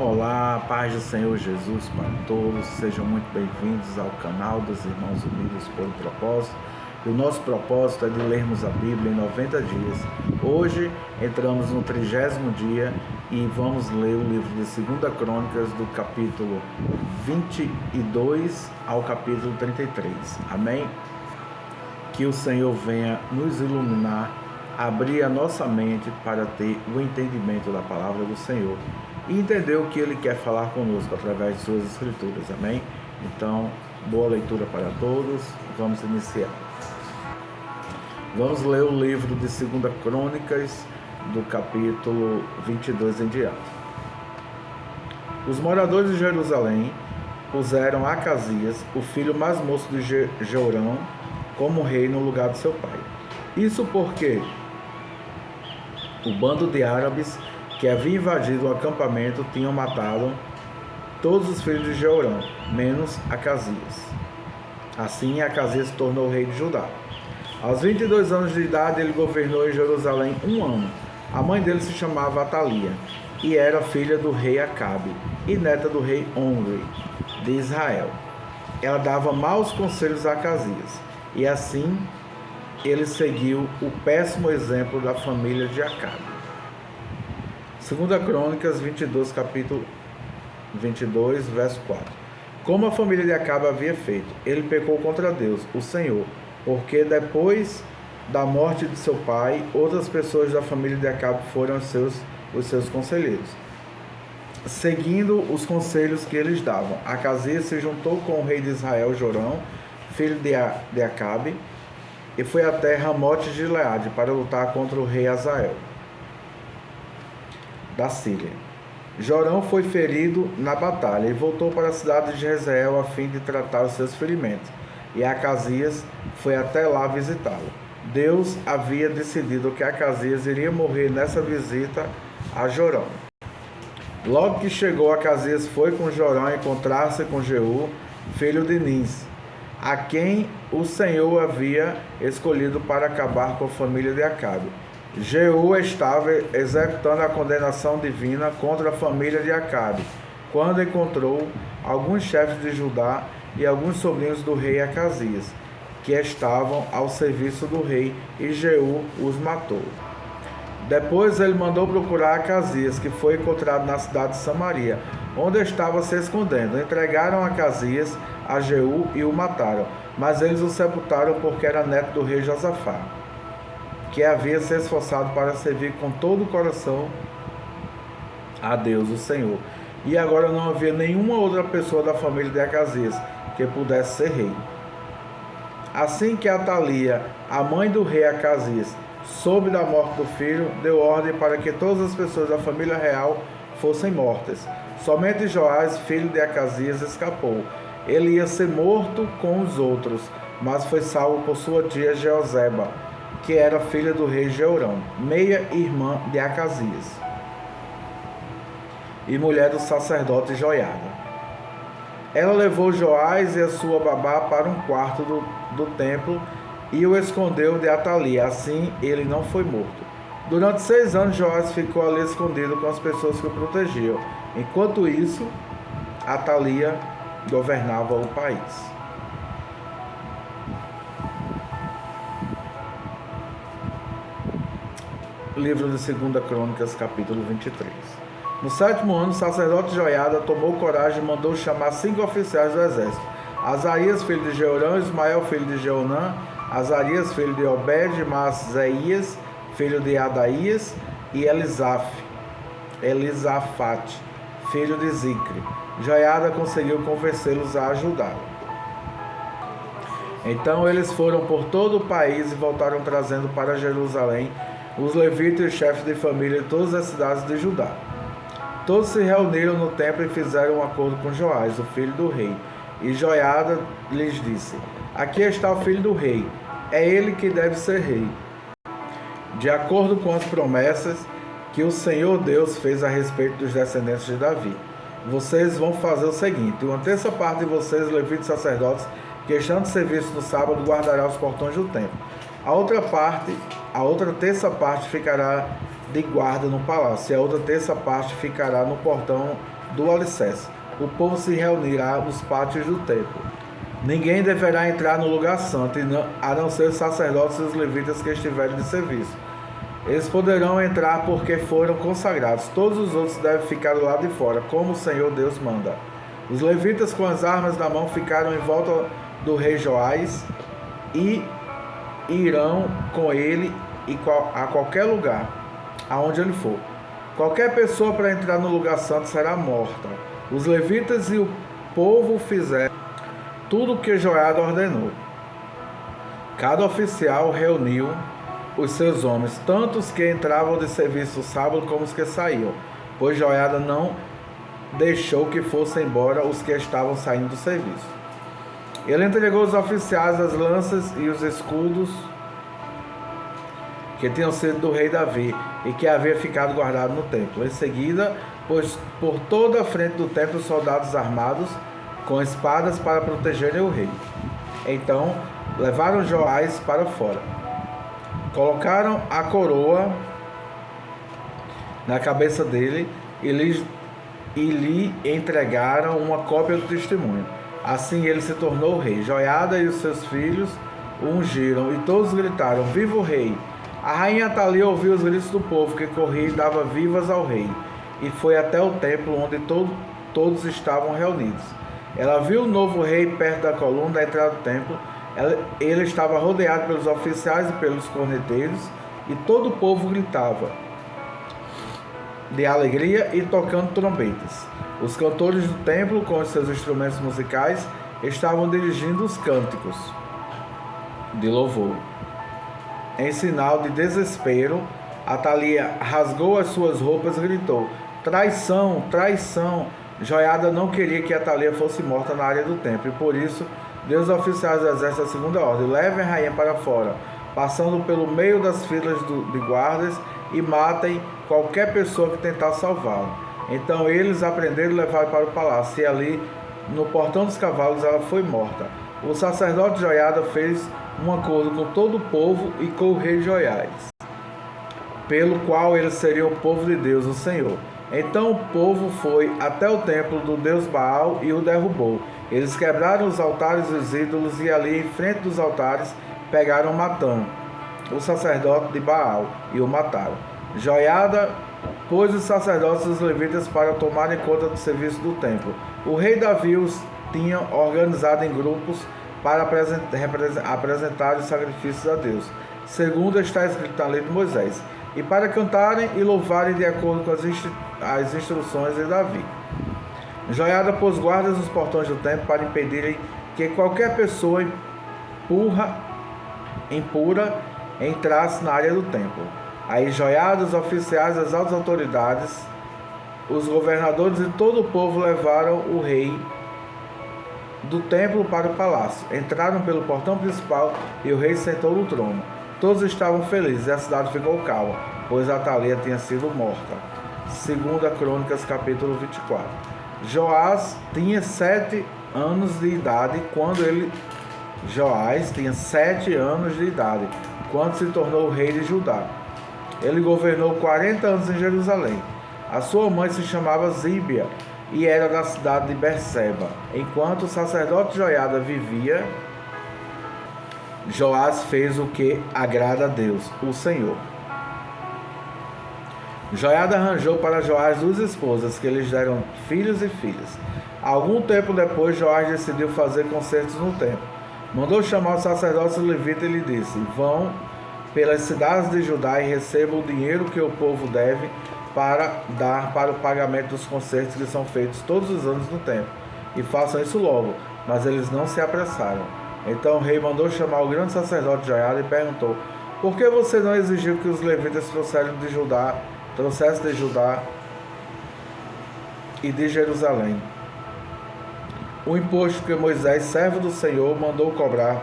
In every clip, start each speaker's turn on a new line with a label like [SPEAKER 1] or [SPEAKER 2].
[SPEAKER 1] Olá, paz do Senhor Jesus para todos, sejam muito bem-vindos ao canal dos Irmãos Unidos por um Propósito. E o nosso propósito é de lermos a Bíblia em 90 dias. Hoje entramos no 30º dia e vamos ler o livro de 2 Crônicas do capítulo 22 ao capítulo 33. Amém? Que o Senhor venha nos iluminar, abrir a nossa mente para ter o entendimento da palavra do Senhor e entender o que Ele quer falar conosco através de suas escrituras, amém? Então, boa leitura para todos, vamos iniciar. Vamos ler o livro de 2 Crônicas, do capítulo 22 em diante. Os moradores de Jerusalém puseram Acasias, o filho mais moço de Jorão, como rei no lugar de seu pai. Isso porque o bando de árabes que havia invadido o acampamento tinham matado todos os filhos de Jorão, menos Acasias. Assim, Acasias se tornou rei de Judá. Aos 22 anos de idade, ele governou em Jerusalém 1 ano. A mãe dele se chamava Atalia e era filha do rei Acabe e neta do rei Omri de Israel. Ela dava maus conselhos a Acasias e assim ele seguiu o péssimo exemplo da família de Acabe. 2 Crônicas 22, capítulo 22, verso 4. Como a família de Acabe havia feito, ele pecou contra Deus, o Senhor, porque depois da morte de seu pai, outras pessoas da família de Acabe foram os seus conselheiros, seguindo os conselhos que eles davam. Acasias se juntou com o rei de Israel, Jorão, filho de Acabe, e foi até Ramote de Gileade para lutar contra o rei Hazael da Síria. Jorão foi ferido na batalha e voltou para a cidade de Jezreel a fim de tratar os seus ferimentos, e Acasias foi até lá visitá-lo. Deus havia decidido que Acasias iria morrer nessa visita a Jorão. Logo que chegou, Acasias foi com Jorão encontrar-se com Jeú, filho de Nis, a quem o Senhor havia escolhido para acabar com a família de Acabe. Jeú estava executando a condenação divina contra a família de Acabe, quando encontrou alguns chefes de Judá e alguns sobrinhos do rei Acasias, que estavam ao serviço do rei, e Jeú os matou. Depois ele mandou procurar Acasias, que foi encontrado na cidade de Samaria, onde estava se escondendo. Entregaram Acasias a Jeú e o mataram, mas eles o sepultaram porque era neto do rei Josafá, que havia se esforçado para servir com todo o coração a Deus, o Senhor. E agora não havia nenhuma outra pessoa da família de Acasias que pudesse ser rei. Assim que Atalia, a mãe do rei Acasias, soube da morte do filho, deu ordem para que todas as pessoas da família real fossem mortas. Somente Joás, filho de Acasias, escapou. Ele ia ser morto com os outros, mas foi salvo por sua tia Jeozeba, que era filha do rei Jorão, meia-irmã de Acasias, e mulher do sacerdote Joiada. Ela levou Joás e a sua babá para um quarto do templo e o escondeu de Atalia, assim ele não foi morto. Durante 6 anos, Joás ficou ali escondido com as pessoas que o protegiam. Enquanto isso, Atalia governava o país. Livro de 2 Crônicas, capítulo 23. No 7º ano, o sacerdote Joiada tomou coragem e mandou chamar 5 oficiais do exército: Azarias, filho de Jeorão, Ismael, filho de Jeonã, Azarias, filho de Obed, Maaseias, filho de Adaías, e Elisafate, filho de Zicre. Joiada conseguiu convencê-los a ajudá-lo. Então eles foram por todo o país e voltaram trazendo para Jerusalém os levitas e os chefes de família de todas as cidades de Judá. Todos se reuniram no templo e fizeram um acordo com Joás, o filho do rei. E Joiada lhes disse: Aqui está o filho do rei, é ele que deve ser rei, de acordo com as promessas que o Senhor Deus fez a respeito dos descendentes de Davi. Vocês vão fazer o seguinte: uma terça parte de vocês, levitas e sacerdotes, que estão de serviço no sábado, guardará os portões do templo. A outra terça parte ficará de guarda no palácio, e a outra terça parte ficará no portão do alicerce. O povo se reunirá nos pátios do templo. Ninguém deverá entrar no lugar santo, a não ser os sacerdotes e os levitas que estiverem de serviço. Eles poderão entrar porque foram consagrados. Todos os outros devem ficar do lado de fora, como o Senhor Deus manda. Os levitas com as armas na mão ficaram em volta do rei Joás e irão com ele a qualquer lugar, aonde ele for. Qualquer pessoa para entrar no lugar santo será morta. Os levitas e o povo fizeram tudo o que Joiada ordenou. Cada oficial reuniu os seus homens, tanto os que entravam de serviço no sábado como os que saíam, pois Joiada não deixou que fossem embora os que estavam saindo do serviço. Ele entregou aos oficiais as lanças e os escudos que tinham sido do rei Davi e que havia ficado guardado no templo. Em seguida, pôs por toda a frente do templo soldados armados com espadas para protegerem o rei. Então levaram Joás para fora. Colocaram a coroa na cabeça dele e lhe entregaram uma cópia do testemunho. Assim ele se tornou rei. Joiada e os seus filhos o ungiram e todos gritaram: Viva o rei! A rainha Atalia ouviu os gritos do povo que corria e dava vivas ao rei, e foi até o templo onde todos estavam reunidos. Ela viu o novo rei perto da coluna da entrada do templo. Ele estava rodeado pelos oficiais e pelos corneteiros, e todo o povo gritava de alegria e tocando trombetas. Os cantores do templo, com os seus instrumentos musicais, estavam dirigindo os cânticos de louvor. Em sinal de desespero, Atalia rasgou as suas roupas e gritou: Traição! Traição! Joiada não queria que Atalia fosse morta na área do templo, e por isso deu aos oficiais do exército a segunda ordem: levem a rainha para fora, passando pelo meio das filas de guardas, e matem qualquer pessoa que tentar salvá-la. Então eles aprenderam e levaram para o palácio, e ali, no portão dos cavalos, ela foi morta. O sacerdote Joiada fez um acordo com todo o povo e com o rei Joiás, pelo qual eles seriam o povo de Deus, o Senhor. Então o povo foi até o templo do deus Baal e o derrubou. Eles quebraram os altares e os ídolos, e ali em frente dos altares pegaram Matã, o sacerdote de Baal, e o mataram. Joiada pôs os sacerdotes e os levitas para tomarem conta do serviço do templo. O rei Davi os tinha organizado em grupos para apresentar os sacrifícios a Deus, segundo está escrito na lei de Moisés, e para cantarem e louvarem de acordo com as instruções de Davi. Joiada pôs guardas nos portões do templo para impedirem que qualquer pessoa impura entrasse na área do templo. Aí Joiada, os oficiais, as altas autoridades, os governadores e todo o povo levaram o rei do templo para o palácio. Entraram pelo portão principal e o rei sentou no trono. Todos estavam felizes e a cidade ficou calma, pois Atalia tinha sido morta. 2 Crônicas, capítulo 24. Joás tinha 7 anos de idade Joás tinha 7 anos de idade quando se tornou rei de Judá. Ele governou 40 anos em Jerusalém. A sua mãe se chamava Zíbia e era da cidade de Berseba. Enquanto o sacerdote Joiada vivia, Joás fez o que agrada a Deus, o Senhor. Joiada arranjou para Joás 2 esposas, que lhes deram filhos e filhas. Algum tempo depois, Joás decidiu fazer concertos no templo. Mandou chamar os sacerdotes e levitas e lhe disse: Vão pelas cidades de Judá e recebam o dinheiro que o povo deve para dar para o pagamento dos concertos que são feitos todos os anos no templo. E façam isso logo. Mas eles não se apressaram. Então o rei mandou chamar o grande sacerdote Joiada e perguntou: Por que você não exigiu que os levitas trouxessem de Judá e de Jerusalém o imposto que Moisés, servo do Senhor, mandou cobrar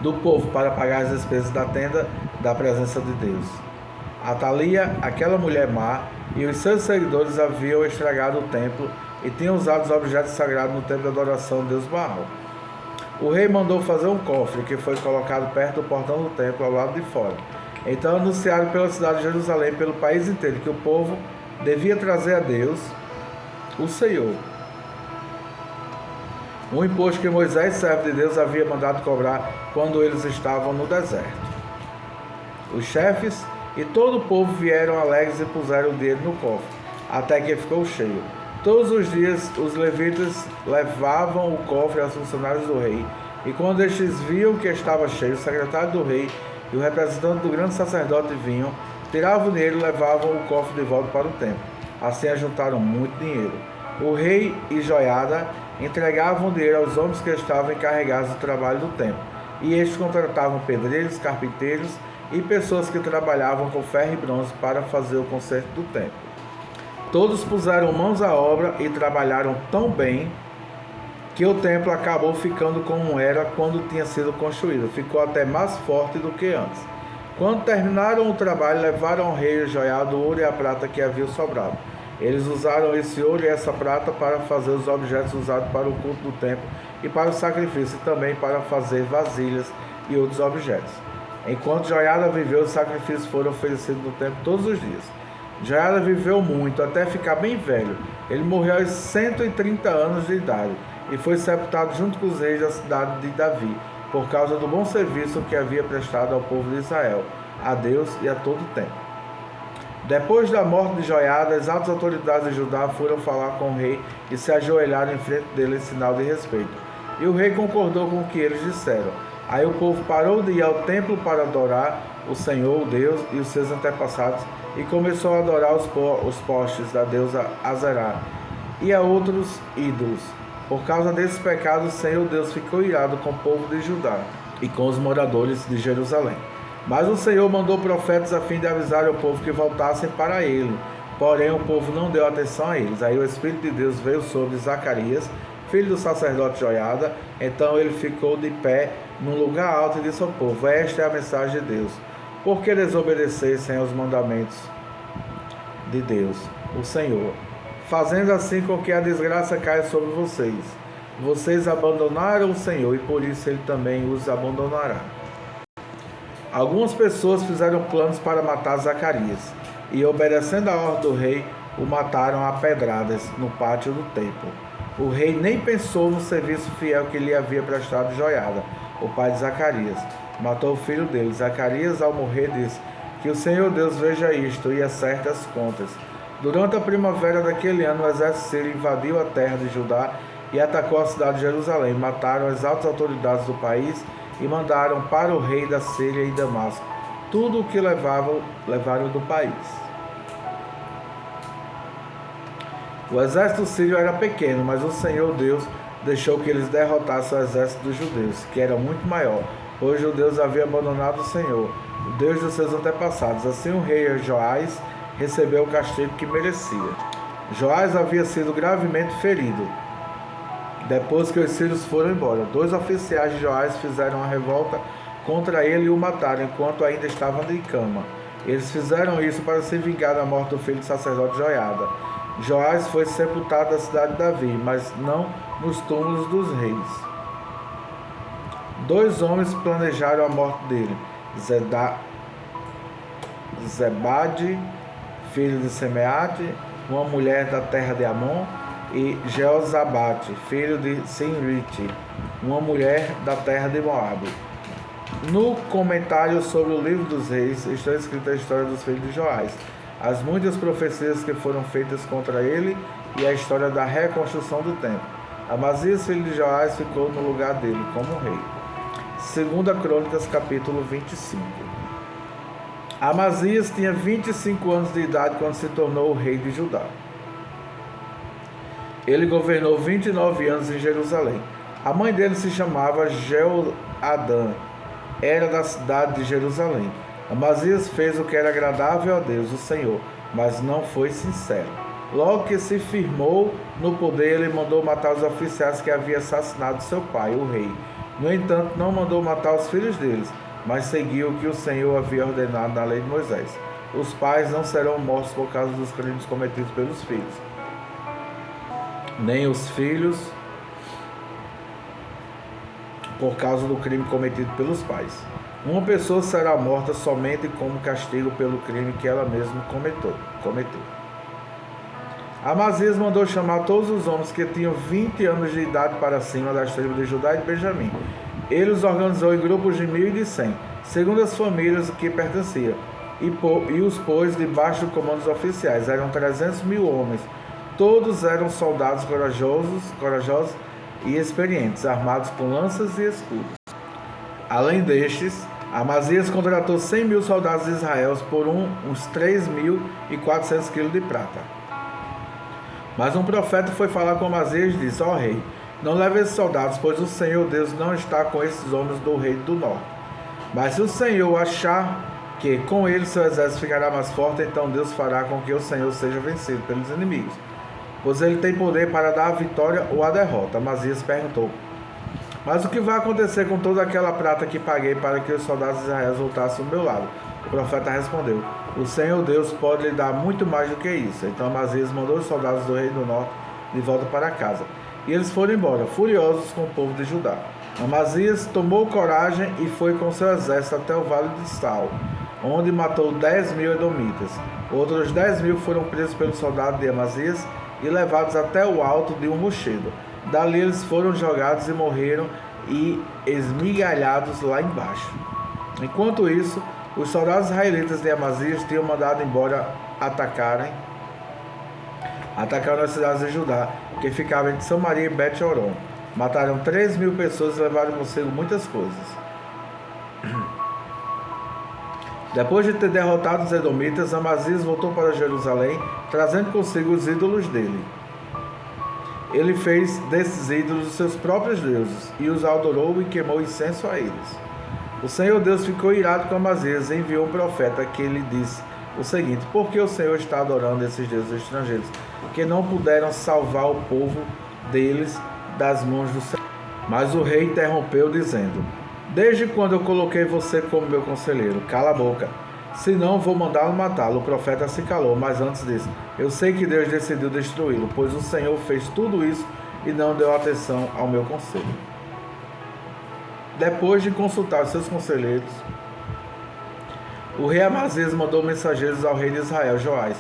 [SPEAKER 1] do povo para pagar as despesas da tenda da presença de Deus? Atalia, aquela mulher má, e os seus seguidores haviam estragado o templo e tinham usado os objetos sagrados no templo de adoração do deus Baal. O rei mandou fazer um cofre que foi colocado perto do portão do templo, ao lado de fora. Então anunciaram pela cidade de Jerusalém e pelo país inteiro que o povo devia trazer a Deus o Senhor. Um imposto que Moisés, servo de Deus, havia mandado cobrar quando eles estavam no deserto. Os chefes e todo o povo vieram alegres e puseram o dinheiro no cofre, até que ficou cheio. Todos os dias os levitas levavam o cofre aos funcionários do rei, e quando estes viam que estava cheio, o secretário do rei e o representante do grande sacerdote vinham, tiravam o dinheiro e levavam o cofre de volta para o templo. Assim ajuntaram muito dinheiro. O rei e Joiada entregavam o dinheiro aos homens que estavam encarregados do trabalho do templo, e estes contratavam pedreiros, carpinteiros e pessoas que trabalhavam com ferro e bronze para fazer o conserto do templo. Todos puseram mãos à obra e trabalharam tão bem que o templo acabou ficando como era quando tinha sido construído. Ficou até mais forte do que antes. Quando terminaram o trabalho, levaram ao rei Joiada o ouro e a prata que haviam sobrado. Eles usaram esse ouro e essa prata para fazer os objetos usados para o culto do templo e para o sacrifício, e também para fazer vasilhas e outros objetos. Enquanto Joiada viveu, os sacrifícios foram oferecidos no templo todos os dias. Joiada viveu muito, até ficar bem velho. Ele morreu aos 130 anos de idade e foi sepultado junto com os reis da cidade de Davi, por causa do bom serviço que havia prestado ao povo de Israel, a Deus e a todo o tempo. Depois da morte de Joiada, as altas autoridades de Judá foram falar com o rei e se ajoelharam em frente dele em sinal de respeito. E o rei concordou com o que eles disseram. Aí o povo parou de ir ao templo para adorar o Senhor, o Deus e os seus antepassados, e começou a adorar os postes da deusa Azerá e a outros ídolos. Por causa desse pecado, o Senhor Deus ficou irado com o povo de Judá e com os moradores de Jerusalém. Mas o Senhor mandou profetas a fim de avisar ao povo que voltassem para ele. Porém, o povo não deu atenção a eles. Aí o Espírito de Deus veio sobre Zacarias, filho do sacerdote Joiada. Então ele ficou de pé num lugar alto e disse ao povo: esta é a mensagem de Deus. Por que desobedecessem aos mandamentos de Deus, o Senhor, fazendo assim com que a desgraça caia sobre vocês? Vocês abandonaram o Senhor e por isso ele também os abandonará. Algumas pessoas fizeram planos para matar Zacarias e, obedecendo a ordem do rei, o mataram a pedradas no pátio do templo. O rei nem pensou no serviço fiel que lhe havia prestado Joiada, o pai de Zacarias. Matou o filho dele. Zacarias, ao morrer, disse: que o Senhor Deus veja isto e acerte as contas. Durante a primavera daquele ano, o exército sírio invadiu a terra de Judá e atacou a cidade de Jerusalém. Mataram as altas autoridades do país e mandaram para o rei da Síria e Damasco tudo o que levaram do país. O exército sírio era pequeno, mas o Senhor Deus deixou que eles derrotassem o exército dos judeus, que era muito maior, pois os judeus haviam abandonado o Senhor, o Deus dos seus antepassados. Assim o rei Joás recebeu o castigo que merecia. Joás havia sido gravemente ferido. Depois que os sírios foram embora, 2 oficiais de Joás fizeram uma revolta contra ele e o mataram enquanto ainda estava de cama. Eles fizeram isso para se vingar da morte do filho do sacerdote Joiada. Joás foi sepultado na cidade de Davi, mas não nos túmulos dos reis. 2 homens planejaram a morte dele: Zebade, filho de Semeate, uma mulher da terra de Amon, e Jeozabate, filho de Sinrite, uma mulher da terra de Moabe. No comentário sobre o livro dos reis está escrita a história dos filhos de Joás, as muitas profecias que foram feitas contra ele e a história da reconstrução do templo. Amazias, filho de Joás, ficou no lugar dele como rei. 2 Crônicas, capítulo 25. Amazias tinha 25 anos de idade quando se tornou o rei de Judá. Ele governou 29 anos em Jerusalém. A mãe dele se chamava Jeoadã, era da cidade de Jerusalém. Amazias fez o que era agradável a Deus, o Senhor, mas não foi sincero. Logo que se firmou no poder, ele mandou matar os oficiais que haviam assassinado seu pai, o rei. No entanto, não mandou matar os filhos deles, mas seguiu o que o Senhor havia ordenado na lei de Moisés. Os pais não serão mortos por causa dos crimes cometidos pelos filhos, nem os filhos por causa do crime cometido pelos pais. Uma pessoa será morta somente como castigo pelo crime que ela mesma cometeu. Amazias mandou chamar todos os homens que tinham 20 anos de idade para cima das tribos de Judá e de Benjamim. Ele os organizou em grupos de 1.000 e de 100, segundo as famílias que pertenciam, e os pôs debaixo do comando dos oficiais. Eram 300.000 homens. Todos eram soldados corajosos e experientes, armados com lanças e escudos. Além destes, Amazias contratou 100.000 soldados de Israel por uns 3.400 quilos de prata. Mas um profeta foi falar com Amazias e disse: ó rei, não leve esses soldados, pois o Senhor Deus não está com esses homens do rei do norte. Mas se o Senhor achar que com ele seu exército ficará mais forte, então Deus fará com que o Senhor seja vencido pelos inimigos, pois ele tem poder para dar a vitória ou a derrota. Amazias perguntou: mas o que vai acontecer com toda aquela prata que paguei para que os soldados de Israel voltassem ao meu lado? O profeta respondeu: o Senhor Deus pode lhe dar muito mais do que isso. Então Amazias mandou os soldados do rei do norte de volta para casa, e eles foram embora, furiosos com o povo de Judá. Amazias tomou coragem e foi com seu exército até o vale de Sal, onde matou 10.000 edomitas. Outros 10.000 foram presos pelos soldados de Amazias e levados até o alto de um rochedo. Dali eles foram jogados e morreram e esmigalhados lá embaixo. Enquanto isso, os soldados israelitas de Amazias tinham mandado embora atacaram as cidades de Judá, que ficavam entre Samaria e Bet-Horon. Mataram 3.000 pessoas e levaram consigo muitas coisas. Depois de ter derrotado os edomitas, Amazias voltou para Jerusalém, trazendo consigo os ídolos dele. Ele fez desses ídolos os seus próprios deuses, e os adorou e queimou incenso a eles. O Senhor Deus ficou irado com Amazias e enviou um profeta que lhe disse o seguinte: por que o Senhor está adorando esses deuses estrangeiros, que não puderam salvar o povo deles das mãos do Senhor? Mas o rei interrompeu, dizendo: desde quando eu coloquei você como meu conselheiro? Cala a boca, senão vou mandá-lo matá-lo. O profeta se calou, mas antes disso: eu sei que Deus decidiu destruí-lo, pois o Senhor fez tudo isso e não deu atenção ao meu conselho. Depois de consultar os seus conselheiros, o rei Amazias mandou mensageiros ao rei de Israel, Joás,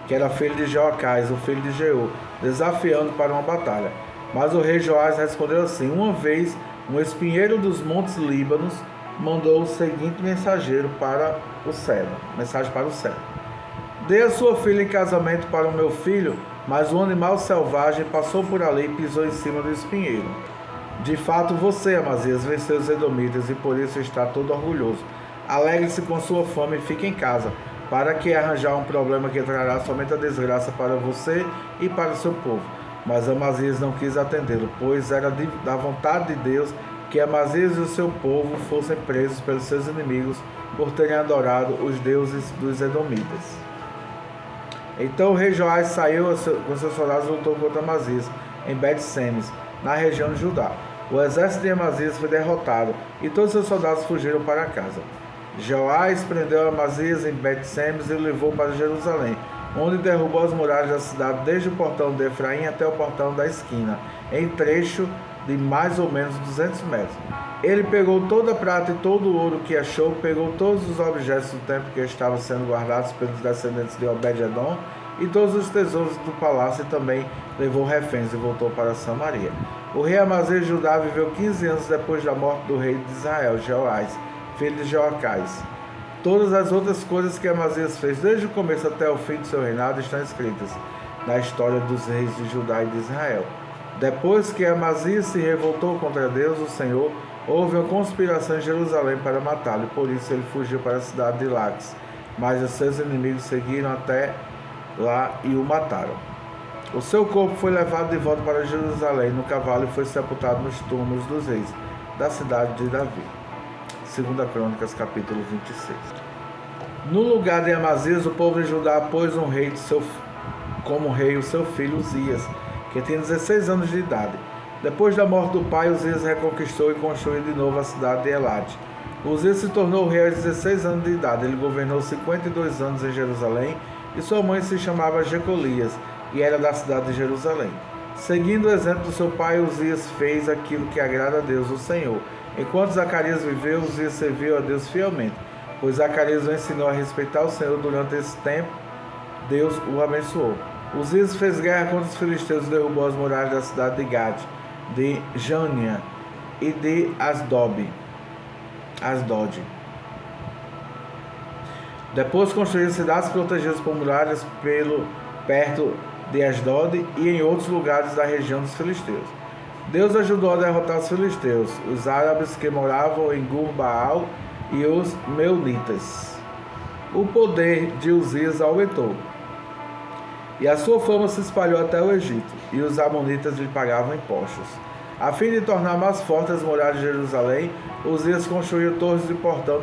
[SPEAKER 1] que era filho de Joacás, o filho de Jeú, desafiando para uma batalha. Mas o rei Joás respondeu assim: uma vez, um espinheiro dos montes Líbanos mandou o seguinte mensagem para o cedro: dê a sua filha em casamento para o meu filho. Mas um animal selvagem passou por ali e pisou em cima do espinheiro. De fato, você, Amazias, venceu os edomitas e por isso está todo orgulhoso. Alegre-se com sua fome e fique em casa, para que arranjar um problema que trará somente a desgraça para você e para o seu povo. Mas Amazias não quis atendê-lo, pois era da vontade de Deus que Amazias e o seu povo fossem presos pelos seus inimigos por terem adorado os deuses dos edomitas. Então o rei Joás saiu com seus soldados e lutou contra Amazias em Bet-Semes, na região de Judá. O exército de Amazias foi derrotado e todos seus soldados fugiram para casa. Joás prendeu Amazias em Bet-Semes e o levou para Jerusalém, onde derrubou as muralhas da cidade desde o portão de Efraim até o portão da esquina, em trecho de mais ou menos 200 metros. Ele pegou toda a prata e todo o ouro que achou, pegou todos os objetos do templo que estavam sendo guardados pelos descendentes de Obed-Edom e todos os tesouros do palácio, e também levou reféns e voltou para Samaria. O rei Amazias de Judá viveu 15 anos depois da morte do rei de Israel, Joás, filho de Joacás. Todas as outras coisas que Amazias fez desde o começo até o fim do seu reinado estão escritas na história dos reis de Judá e de Israel. Depois que Amazias se revoltou contra Deus, o Senhor, houve uma conspiração em Jerusalém para matá-lo, e por isso ele fugiu para a cidade de Laques. Mas os seus inimigos seguiram até lá e o mataram. O seu corpo foi levado de volta para Jerusalém no cavalo e foi sepultado nos túmulos dos reis da cidade de Davi. 2 Crônicas, capítulo 26. No lugar de Amazias, o povo de Judá pôs como rei o seu filho Uzias, que tinha 16 anos de idade. Depois da morte do pai, Uzias reconquistou e construiu de novo a cidade de Elate. Uzias se tornou rei aos 16 anos de idade. Ele governou 52 anos em Jerusalém e sua mãe se chamava Jecolias e era da cidade de Jerusalém. Seguindo o exemplo do seu pai, Uzias fez aquilo que agrada a Deus, o Senhor. Enquanto Zacarias viveu, Uzias serviu a Deus fielmente, pois Zacarias o ensinou a respeitar o Senhor. Durante esse tempo, Deus o abençoou. Uzias fez guerra contra os filisteus e derrubou as muralhas da cidade de Gade, de Jânia e de Asdod. Depois construiu cidades protegidas por muralhas perto de Asdod e em outros lugares da região dos filisteus. Deus ajudou a derrotar os filisteus, os árabes que moravam em Gur-Baal e os meunitas. O poder de Uzias aumentou, e a sua fama se espalhou até o Egito, e os amonitas lhe pagavam impostos. A fim de tornar mais fortes as muralhas de Jerusalém, Uzias construiu torres de portão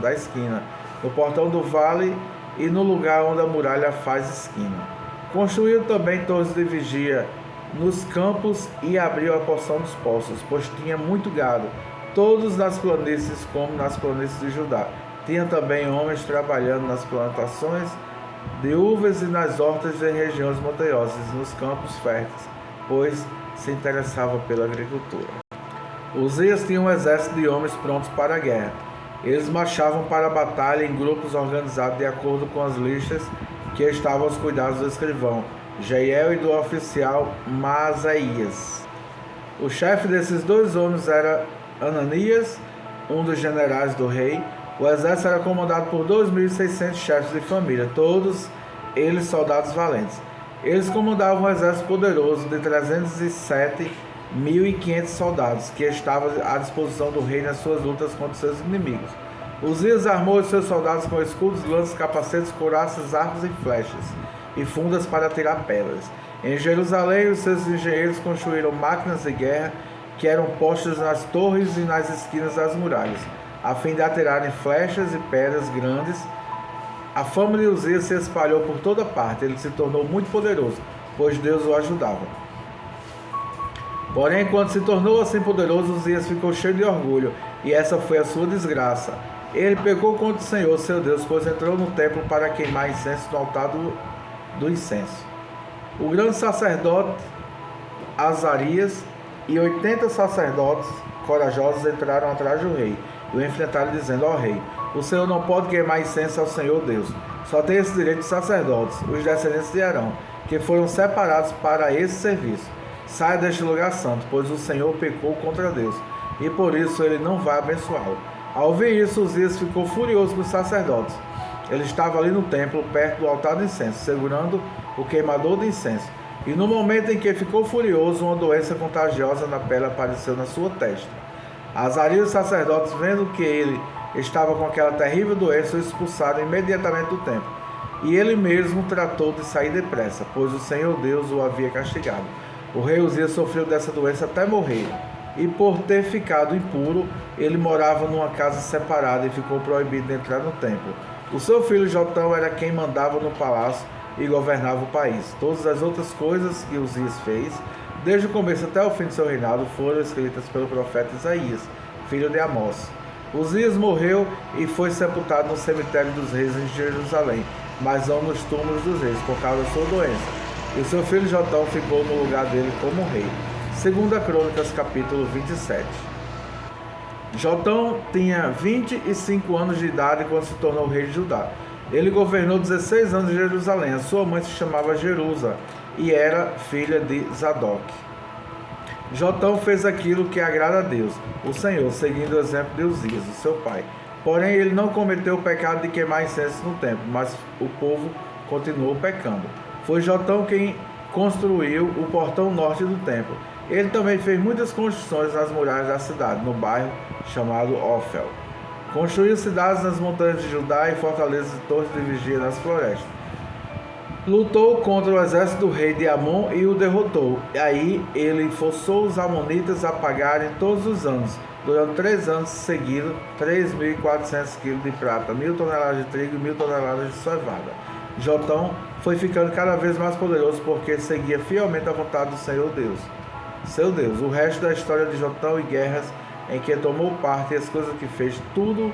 [SPEAKER 1] da esquina, no portão do vale e no lugar onde a muralha faz esquina. Construiu também torres de vigia nos campos e abriu a porção dos poços, pois tinha muito gado, todos nas planícies como nas planícies de Judá. Tinha também homens trabalhando nas plantações de uvas e nas hortas de regiões montanhosas, nos campos férteis, pois se interessava pela agricultura. Uzias tinha um exército de homens prontos para a guerra. Eles marchavam para a batalha em grupos organizados de acordo com as listas que estavam aos cuidados do escrivão Jeiel e do oficial Maasaías. O chefe desses dois homens era Ananias, um dos generais do rei. O exército era comandado por 2.600 chefes de família, todos eles soldados valentes. Eles comandavam um exército poderoso de 307.500 soldados, que estavam à disposição do rei nas suas lutas contra seus inimigos. Uzias armou os seus soldados com escudos, lanças, capacetes, couraças, arcos e flechas, e fundas para atirar pedras. Em Jerusalém, os seus engenheiros construíram máquinas de guerra que eram postas nas torres e nas esquinas das muralhas, a fim de atirarem flechas e pedras grandes. A fama de Uzias se espalhou por toda parte. Ele se tornou muito poderoso, pois Deus o ajudava. Porém, quando se tornou assim poderoso, Uzias ficou cheio de orgulho, e essa foi a sua desgraça. Ele pecou contra o Senhor, seu Deus, pois entrou no templo para queimar incenso no altar do incenso. O grande sacerdote Azarias e 80 sacerdotes corajosos entraram atrás do rei e o enfrentaram, dizendo: ó rei, o Senhor não pode queimar incenso ao Senhor Deus. Só tem esse direito os sacerdotes, os descendentes de Arão, que foram separados para esse serviço. Saia deste lugar santo, pois o Senhor pecou contra Deus, e por isso ele não vai abençoá-lo. Ao ouvir isso, Uzias ficou furioso com os sacerdotes. Ele estava ali no templo, perto do altar do incenso, segurando o queimador de incenso. E no momento em que ficou furioso, uma doença contagiosa na pele apareceu na sua testa. Azarias e os sacerdotes, vendo que ele estava com aquela terrível doença, o expulsaram imediatamente do templo. E ele mesmo tratou de sair depressa, pois o Senhor Deus o havia castigado. O rei Uzias sofreu dessa doença até morrer. E por ter ficado impuro, ele morava numa casa separada e ficou proibido de entrar no templo. O seu filho Jotão era quem mandava no palácio e governava o país. Todas as outras coisas que Uzias fez, desde o começo até o fim de seu reinado, foram escritas pelo profeta Isaías, filho de Amós. Uzias morreu e foi sepultado no cemitério dos reis em Jerusalém, mas não nos túmulos dos reis, por causa da sua doença. E o seu filho Jotão ficou no lugar dele como rei. 2 Crônicas, capítulo 27. Jotão tinha 25 anos de idade quando se tornou rei de Judá. Ele governou 16 anos em Jerusalém. A sua mãe se chamava Jerusa e era filha de Zadok. Jotão fez aquilo que agrada a Deus, o Senhor, seguindo o exemplo de Uzias, o seu pai. Porém, ele não cometeu o pecado de queimar incenso no templo, mas o povo continuou pecando. Foi Jotão quem construiu o portão norte do templo. Ele também fez muitas construções nas muralhas da cidade, no bairro chamado Ofel. Construiu cidades nas montanhas de Judá e fortalezas e torres de vigia nas florestas. Lutou contra o exército do rei de Amon e o derrotou. Aí ele forçou os amonitas a pagarem todos os anos, durante 3 anos seguidos, 3.400 quilos de prata, 1.000 toneladas de trigo e 1.000 toneladas de cevada. Jotão foi ficando cada vez mais poderoso porque seguia fielmente a vontade do Senhor Deus, seu Deus. O resto da história de Jotão e guerras em que tomou parte e as coisas que fez, tudo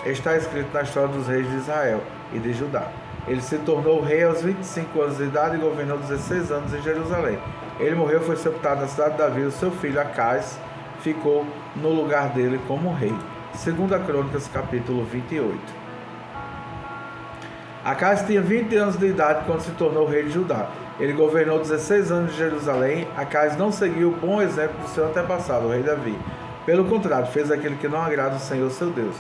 [SPEAKER 1] está escrito na história dos reis de Israel e de Judá. Ele se tornou rei aos 25 anos de idade e governou 16 anos em Jerusalém. Ele morreu e foi sepultado na cidade de Davi. O seu filho Acais ficou no lugar dele como rei. 2 Crônicas, capítulo 28. Acais tinha 20 anos de idade quando se tornou rei de Judá. Ele governou 16 anos de Jerusalém. Acais não seguiu o bom exemplo do seu antepassado, o rei Davi. Pelo contrário, fez aquilo que não agrada ao Senhor seu Deus.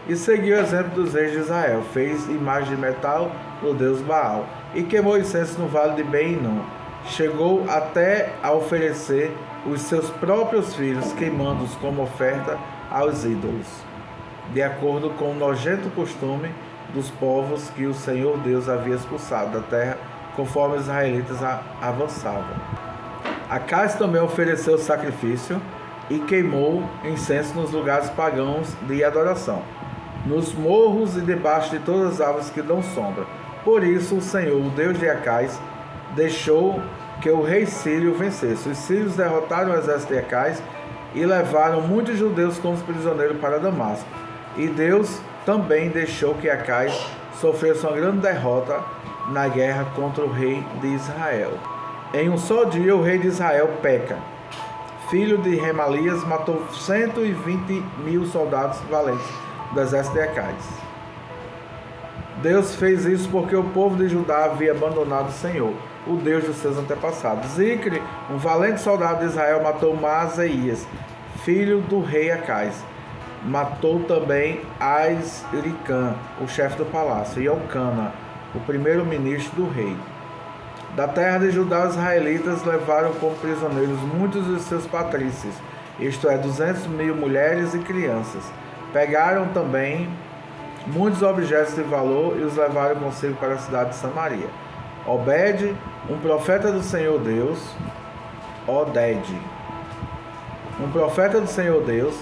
[SPEAKER 1] E seguiu o exemplo dos reis de Israel. Fez imagem de metal do deus Baal. E queimou incenso no vale de Ben-Hinom. Chegou até a oferecer os seus próprios filhos, queimando-os como oferta aos ídolos, de acordo com o nojento costume dos povos que o Senhor Deus havia expulsado da terra, conforme os israelitas avançavam. Acais também ofereceu sacrifício e queimou incenso nos lugares pagãos de adoração, nos morros e debaixo de todas as árvores que dão sombra. Por isso o Senhor, o Deus de Acais, deixou que o rei sírio vencesse. Os sírios derrotaram o exército de Acais e levaram muitos judeus como prisioneiros para Damasco. E Deus também deixou que Acais sofresse uma grande derrota na guerra contra o rei de Israel. Em um só dia, o rei de Israel, Peca, filho de Remalias, matou 120.000 soldados valentes do exército de Acais. Deus fez isso porque o povo de Judá havia abandonado o Senhor, o Deus dos seus antepassados. Zicre, um valente soldado de Israel, matou Maaseias, filho do rei Acais. Matou também Azricam, o chefe do palácio, e Elcana, o primeiro-ministro do rei. Da terra de Judá, os israelitas levaram como prisioneiros muitos dos seus patrícios, isto é, 200.000 mulheres e crianças. Pegaram também muitos objetos de valor e os levaram consigo para a cidade de Samaria. Obed, um profeta do Senhor Deus, um profeta do Senhor Deus,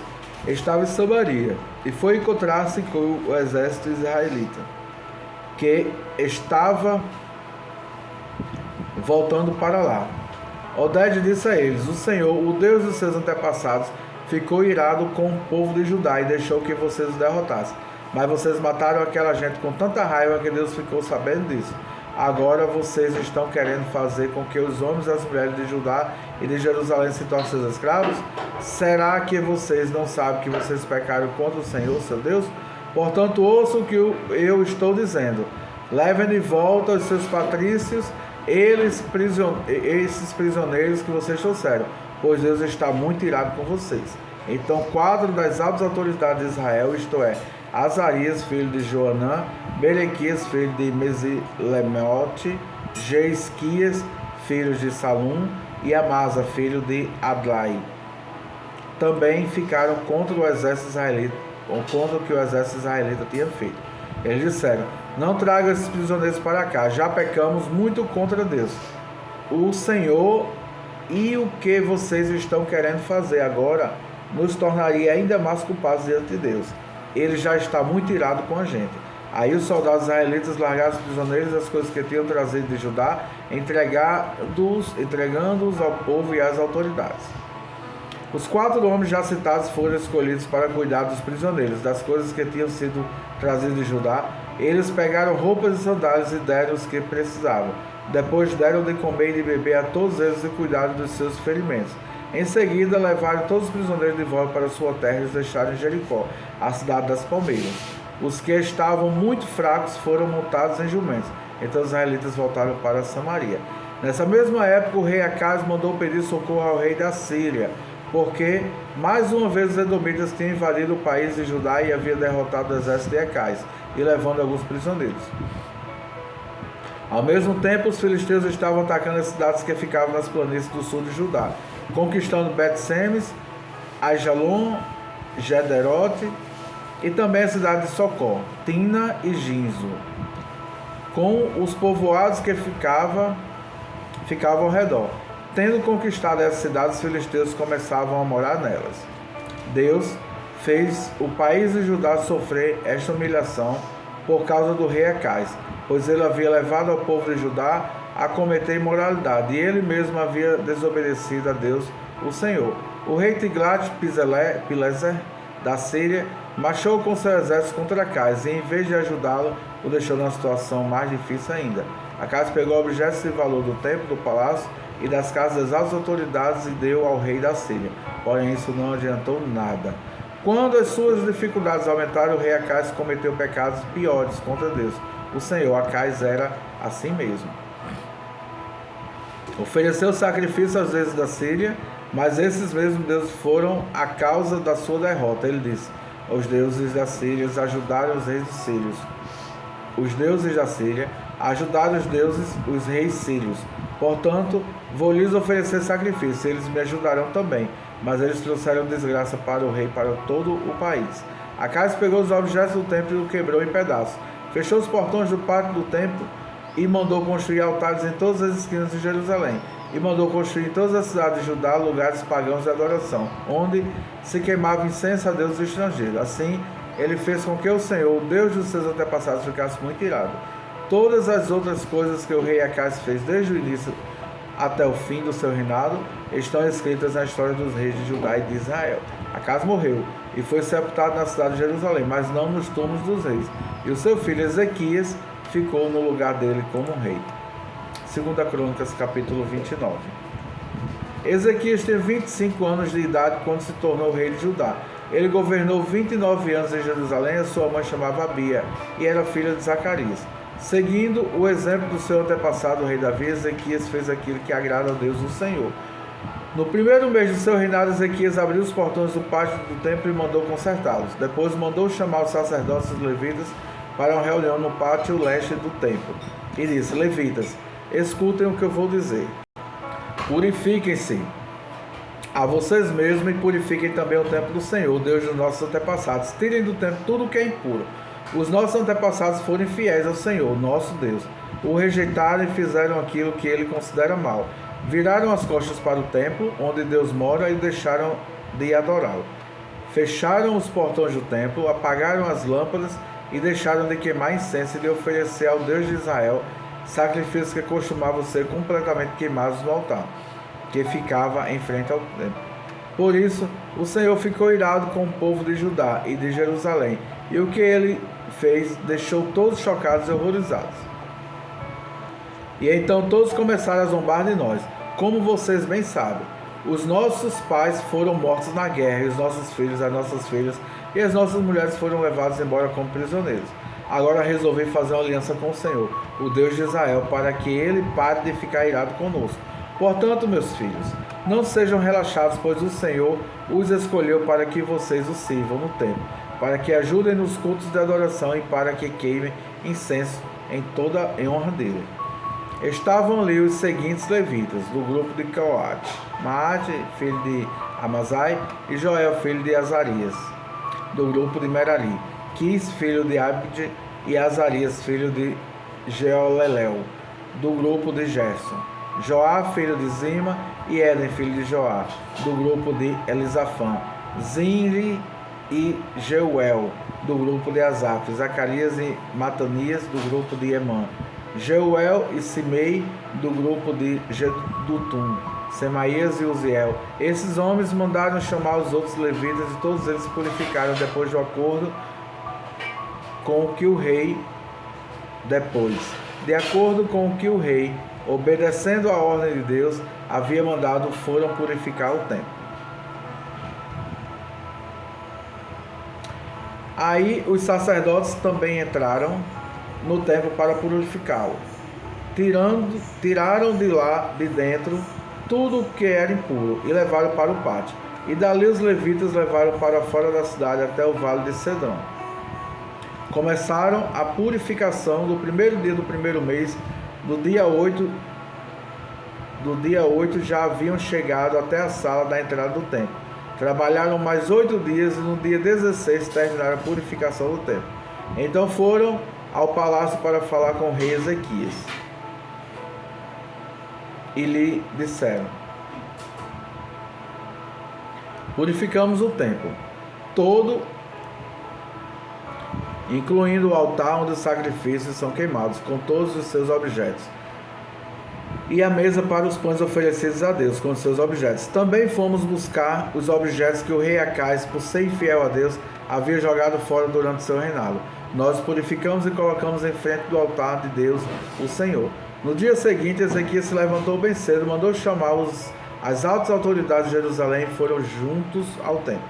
[SPEAKER 1] estava em Samaria e foi encontrar-se com o exército israelita, que estava voltando para lá. Obed disse a eles: o Senhor, o Deus dos seus antepassados, ficou irado com o povo de Judá e deixou que vocês os derrotassem. Mas vocês mataram aquela gente com tanta raiva que Deus ficou sabendo disso. Agora vocês estão querendo fazer com que os homens e as mulheres de Judá e de Jerusalém se tornem seus escravos? Será que vocês não sabem que vocês pecaram contra o Senhor, seu Deus? Portanto, ouçam o que eu estou dizendo. Levem de volta os seus patrícios, esses prisioneiros que vocês trouxeram, pois Deus está muito irado com vocês. Então, 4 das altas autoridades de Israel, isto é, Azarias, filho de Joanã, Berequias, filho de Mesilemote, Jeisquias, filho de Salum, e Amasa, filho de Adlai, também ficaram contra o exército israelita, ou contra o que o exército israelita tinha feito. Eles disseram: não traga esses prisioneiros para cá, já pecamos muito contra Deus, o Senhor, e o que vocês estão querendo fazer agora nos tornaria ainda mais culpados diante de Deus. Ele já está muito irado com a gente. Aí os soldados israelitas largaram os prisioneiros e as coisas que tinham trazido de Judá, entregando-os ao povo e às autoridades. Os 4 homens já citados foram escolhidos para cuidar dos prisioneiros, das coisas que tinham sido trazidas de Judá. Eles pegaram roupas e sandálias e deram os que precisavam. Depois deram de comer e de beber a todos eles e cuidaram dos seus ferimentos. Em seguida, levaram todos os prisioneiros de volta para sua terra e os deixaram em Jericó, a cidade das palmeiras. Os que estavam muito fracos foram montados em jumentos. Então os israelitas voltaram para Samaria. Nessa mesma época, o rei Acaz mandou pedir socorro ao rei da Síria, porque mais uma vez os edomitas tinham invadido o país de Judá e haviam derrotado o exército de Acaz, e levando alguns prisioneiros. Ao mesmo tempo, os filisteus estavam atacando as cidades que ficavam nas planícies do sul de Judá, conquistando Bet-Semes, Aijalon, Gederote e também a cidade de Socó, Tina e Ginzo, com os povoados que ficavam ao redor. Tendo conquistado essas cidades, os filisteus começavam a morar nelas. Deus fez o país de Judá sofrer esta humilhação por causa do rei Acaz, pois ele havia levado ao povo de Judá a cometer imoralidade, e ele mesmo havia desobedecido a Deus, o Senhor. O rei Tiglat-Pileser da Síria marchou com seu exército contra Acaz, e em vez de ajudá-lo, o deixou numa situação mais difícil ainda. Acaz pegou objetos de valor do templo, do palácio e das casas das altas autoridades e deu ao rei da Síria. Porém, isso não adiantou nada. Quando as suas dificuldades aumentaram, o rei Acaz cometeu pecados piores contra Deus. o Senhor. Acais era assim mesmo. Ofereceu sacrifício aos deuses da Síria, mas esses mesmos deuses foram a causa da sua derrota. Ele disse: os deuses da Síria ajudaram os reis sírios. Os deuses da Síria ajudaram os reis sírios. Portanto, vou lhes oferecer sacrifício, eles me ajudarão também. Mas eles trouxeram desgraça para o rei, para todo o país. Acais pegou os objetos do templo e o quebrou em pedaços. Fechou os portões do pátio do templo e mandou construir altares em todas as esquinas de Jerusalém. E mandou construir em todas as cidades de Judá lugares pagãos de adoração, onde se queimava incenso a deuses estrangeiros. Assim, ele fez com que o Senhor, o Deus dos seus antepassados, ficasse muito irado. Todas as outras coisas que o rei Acais fez desde o início até o fim do seu reinado estão escritas na história dos reis de Judá e de Israel. Acais morreu e foi sepultado na cidade de Jerusalém, mas não nos túmulos dos reis. E o seu filho Ezequias ficou no lugar dele como rei. 2 Crônicas, capítulo 29. Ezequias teve 25 anos de idade quando se tornou rei de Judá. Ele governou 29 anos em Jerusalém. A sua mãe chamava Abia e era filha de Zacarias. Seguindo o exemplo do seu antepassado, o rei Davi, Ezequias fez aquilo que agrada a Deus, o Senhor. No primeiro mês de seu reinado, Ezequias abriu os portões do pátio do templo e mandou consertá-los. Depois mandou chamar os sacerdotes e os levitas para uma reunião no pátio leste do templo. E disse: levitas, escutem o que eu vou dizer. Purifiquem-se a vocês mesmos e purifiquem também o templo do Senhor, Deus dos nossos antepassados. Tirem do templo tudo o que é impuro. Os nossos antepassados foram infiéis ao Senhor, nosso Deus. O rejeitaram e fizeram aquilo que ele considera mal. Viraram as costas para o templo, onde Deus mora, e deixaram de adorá-lo. Fecharam os portões do templo, apagaram as lâmpadas e deixaram de queimar incenso e de oferecer ao Deus de Israel sacrifícios que costumavam ser completamente queimados no altar, que ficava em frente ao templo. Por isso, o Senhor ficou irado com o povo de Judá e de Jerusalém, e o que ele fez deixou todos chocados e horrorizados. E então todos começaram a zombar de nós. Como vocês bem sabem, os nossos pais foram mortos na guerra, e os nossos filhos, as nossas filhas e as nossas mulheres foram levados embora como prisioneiros. Agora resolvi fazer uma aliança com o Senhor, o Deus de Israel, para que ele pare de ficar irado conosco. Portanto, meus filhos, não sejam relaxados, pois o Senhor os escolheu para que vocês o sirvam no templo, para que ajudem nos cultos de adoração e para que queimem incenso em honra dele. Estavam ali os seguintes levitas, do grupo de Coate: Maate, filho de Amazai, e Joel, filho de Azarias, do grupo de Merari, Quis, filho de Abde, e Azarias, filho de Jeolelel, do grupo de Gerson, Joá, filho de Zima, e Éden, filho de Joá, do grupo de Elisafã, Zinri e Jeuel, do grupo de Asaf, Zacarias e Matanias, do grupo de Emã, Jeuel e Simei, do grupo de Gedutum, Semaías e Uziel. Esses homens mandaram chamar os outros levitas e todos eles se purificaram depois do acordo com o que o rei obedecendo a ordem de Deus, havia mandado, foram purificar o templo. Aí os sacerdotes também entraram no templo para purificá-lo. Tiraram de lá de dentro tudo o que era impuro e levaram para o pátio. E dali os levitas levaram para fora da cidade até o vale de Cedrão. Começaram a purificação do primeiro dia do primeiro mês. Do dia 8 já haviam chegado até a sala da entrada do templo. Trabalharam mais 8 dias e no dia 16 terminaram a purificação do templo. Então foram ao palácio para falar com o rei Ezequias. E lhe disseram: purificamos o templo todo, incluindo o altar onde os sacrifícios são queimados, com todos os seus objetos, e a mesa para os pães oferecidos a Deus, com os seus objetos. Também fomos buscar os objetos que o rei Acais, por ser infiel a Deus, havia jogado fora durante seu reinado. Nós purificamos e colocamos em frente do altar de Deus, o Senhor. No dia seguinte, Ezequias se levantou bem cedo, mandou chamar as altas autoridades de Jerusalém e foram juntos ao templo.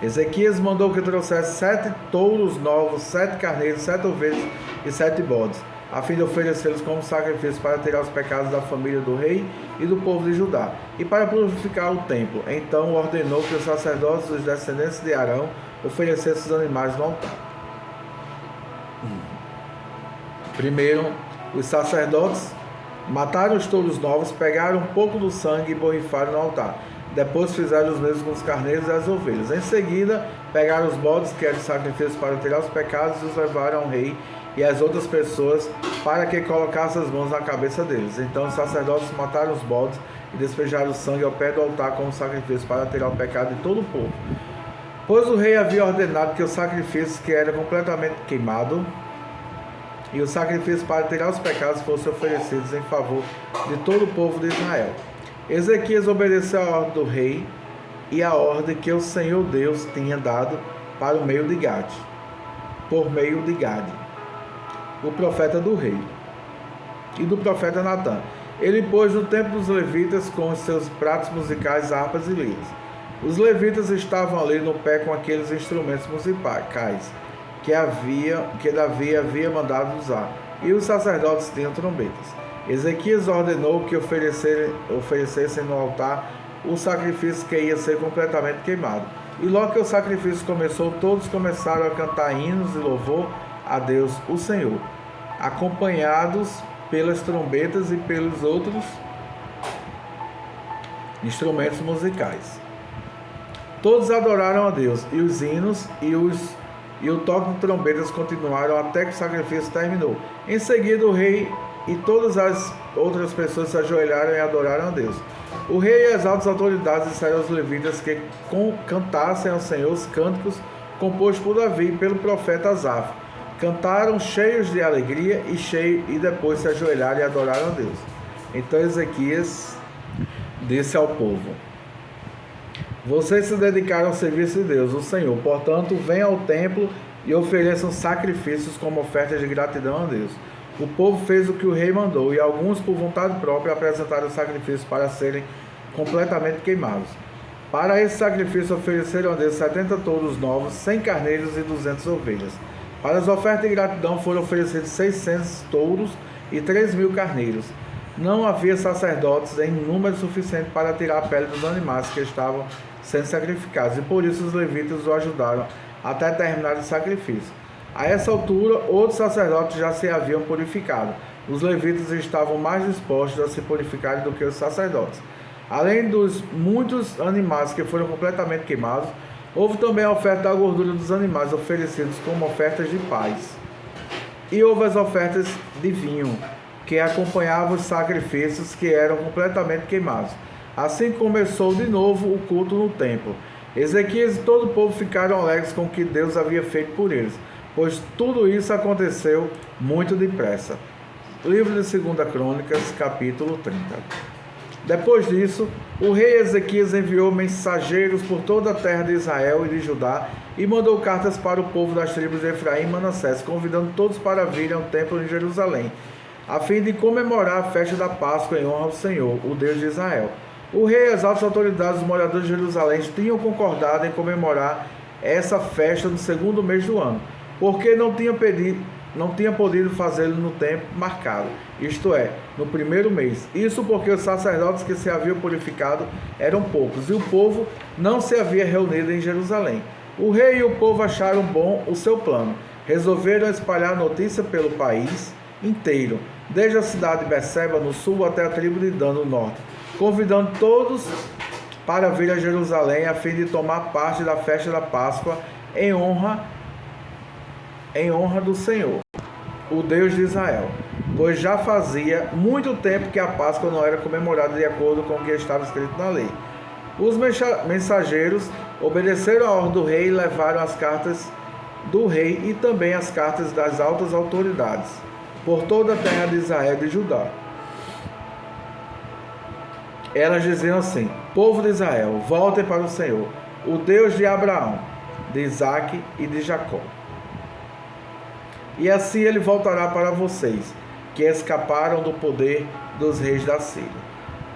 [SPEAKER 1] Ezequias mandou que trouxesse 7 touros novos, 7 carneiros, 7 ovelhas e 7 bodes, a fim de oferecê-los como sacrifício para tirar os pecados da família do rei e do povo de Judá, e para purificar o templo. Então ordenou que os sacerdotes dos descendentes de Arão oferecessem os animais no altar. Primeiro, os sacerdotes mataram os touros novos, pegaram um pouco do sangue e borrifaram no altar. Depois fizeram os mesmos com os carneiros e as ovelhas. Em seguida, pegaram os bodes, que eram sacrifícios para tirar os pecados, e os levaram ao rei e às outras pessoas, para que colocassem as mãos na cabeça deles. Então os sacerdotes mataram os bodes e despejaram o sangue ao pé do altar como sacrifício para tirar o pecado de todo o povo. Pois o rei havia ordenado que os sacrifícios que eram completamente queimados e os sacrifícios para tirar os pecados fossem oferecidos em favor de todo o povo de Israel. Ezequias obedeceu a ordem do rei e a ordem que o Senhor Deus tinha dado para o meio de Gade, por meio de Gade, o profeta do rei, e do profeta Natã. Ele pôs no templo dos levitas com os seus pratos musicais, harpas e liras. Os levitas estavam ali no pé com aqueles instrumentos musicais que Davi havia mandado usar, e os sacerdotes tinham trombetas. Ezequias ordenou que oferecessem no altar o sacrifício que ia ser completamente queimado. E logo que o sacrifício começou, todos começaram a cantar hinos de louvor a Deus, o Senhor, acompanhados pelas trombetas e pelos outros instrumentos musicais. Todos adoraram a Deus, e os hinos e o toque de trombetas continuaram até que o sacrifício terminou. Em seguida, o rei e todas as outras pessoas se ajoelharam e adoraram a Deus. O rei e as altas autoridades disseram aos levitas que cantassem ao Senhor os cânticos compostos por Davi e pelo profeta Asaf. Cantaram cheios de alegria e depois se ajoelharam e adoraram a Deus. Então Ezequias disse ao povo: vocês se dedicaram ao serviço de Deus, o Senhor. Portanto, venham ao templo e ofereçam sacrifícios como ofertas de gratidão a Deus. O povo fez o que o rei mandou, e alguns, por vontade própria, apresentaram sacrifícios para serem completamente queimados. Para esse sacrifício ofereceram a Deus 70 touros novos, 100 carneiros e 200 ovelhas. Para as ofertas de gratidão foram oferecidos 600 touros e 3.000 carneiros. Não havia sacerdotes em número suficiente para tirar a pele dos animais que estavam sendo sacrificados, e por isso os levitas o ajudaram até terminar o sacrifício. A essa altura, outros sacerdotes já se haviam purificado. Os levitas estavam mais dispostos a se purificarem do que os sacerdotes. Além dos muitos animais que foram completamente queimados, houve também a oferta da gordura dos animais oferecidos como ofertas de paz. E houve as ofertas de vinho, que acompanhavam os sacrifícios que eram completamente queimados. Assim começou de novo o culto no templo. Ezequias e todo o povo ficaram alegres com o que Deus havia feito por eles, pois tudo isso aconteceu muito depressa. Livro de 2 Crônicas, capítulo 30. Depois disso, o rei Ezequias enviou mensageiros por toda a terra de Israel e de Judá e mandou cartas para o povo das tribos de Efraim e Manassés, convidando todos para virem ao templo em Jerusalém, a fim de comemorar a festa da Páscoa em honra ao Senhor, o Deus de Israel. O rei e as altas autoridades dos moradores de Jerusalém tinham concordado em comemorar essa festa no segundo mês do ano, porque não tinha podido fazê-lo no tempo marcado, isto é, no primeiro mês. Isso porque os sacerdotes que se haviam purificado eram poucos, e o povo não se havia reunido em Jerusalém. O rei e o povo acharam bom o seu plano. Resolveram espalhar a notícia pelo país inteiro, desde a cidade de Beceba, no sul, até a tribo de Dan, no norte, convidando todos para vir a Jerusalém, a fim de tomar parte da festa da Páscoa em honra do Senhor, o Deus de Israel, pois já fazia muito tempo que a Páscoa não era comemorada de acordo com o que estava escrito na lei. Os mensageiros obedeceram a ordem do rei e levaram as cartas do rei e também as cartas das altas autoridades por toda a terra de Israel e de Judá. Elas diziam assim: povo de Israel, voltem para o Senhor, o Deus de Abraão, de Isaque e de Jacó. E assim ele voltará para vocês, que escaparam do poder dos reis da Síria.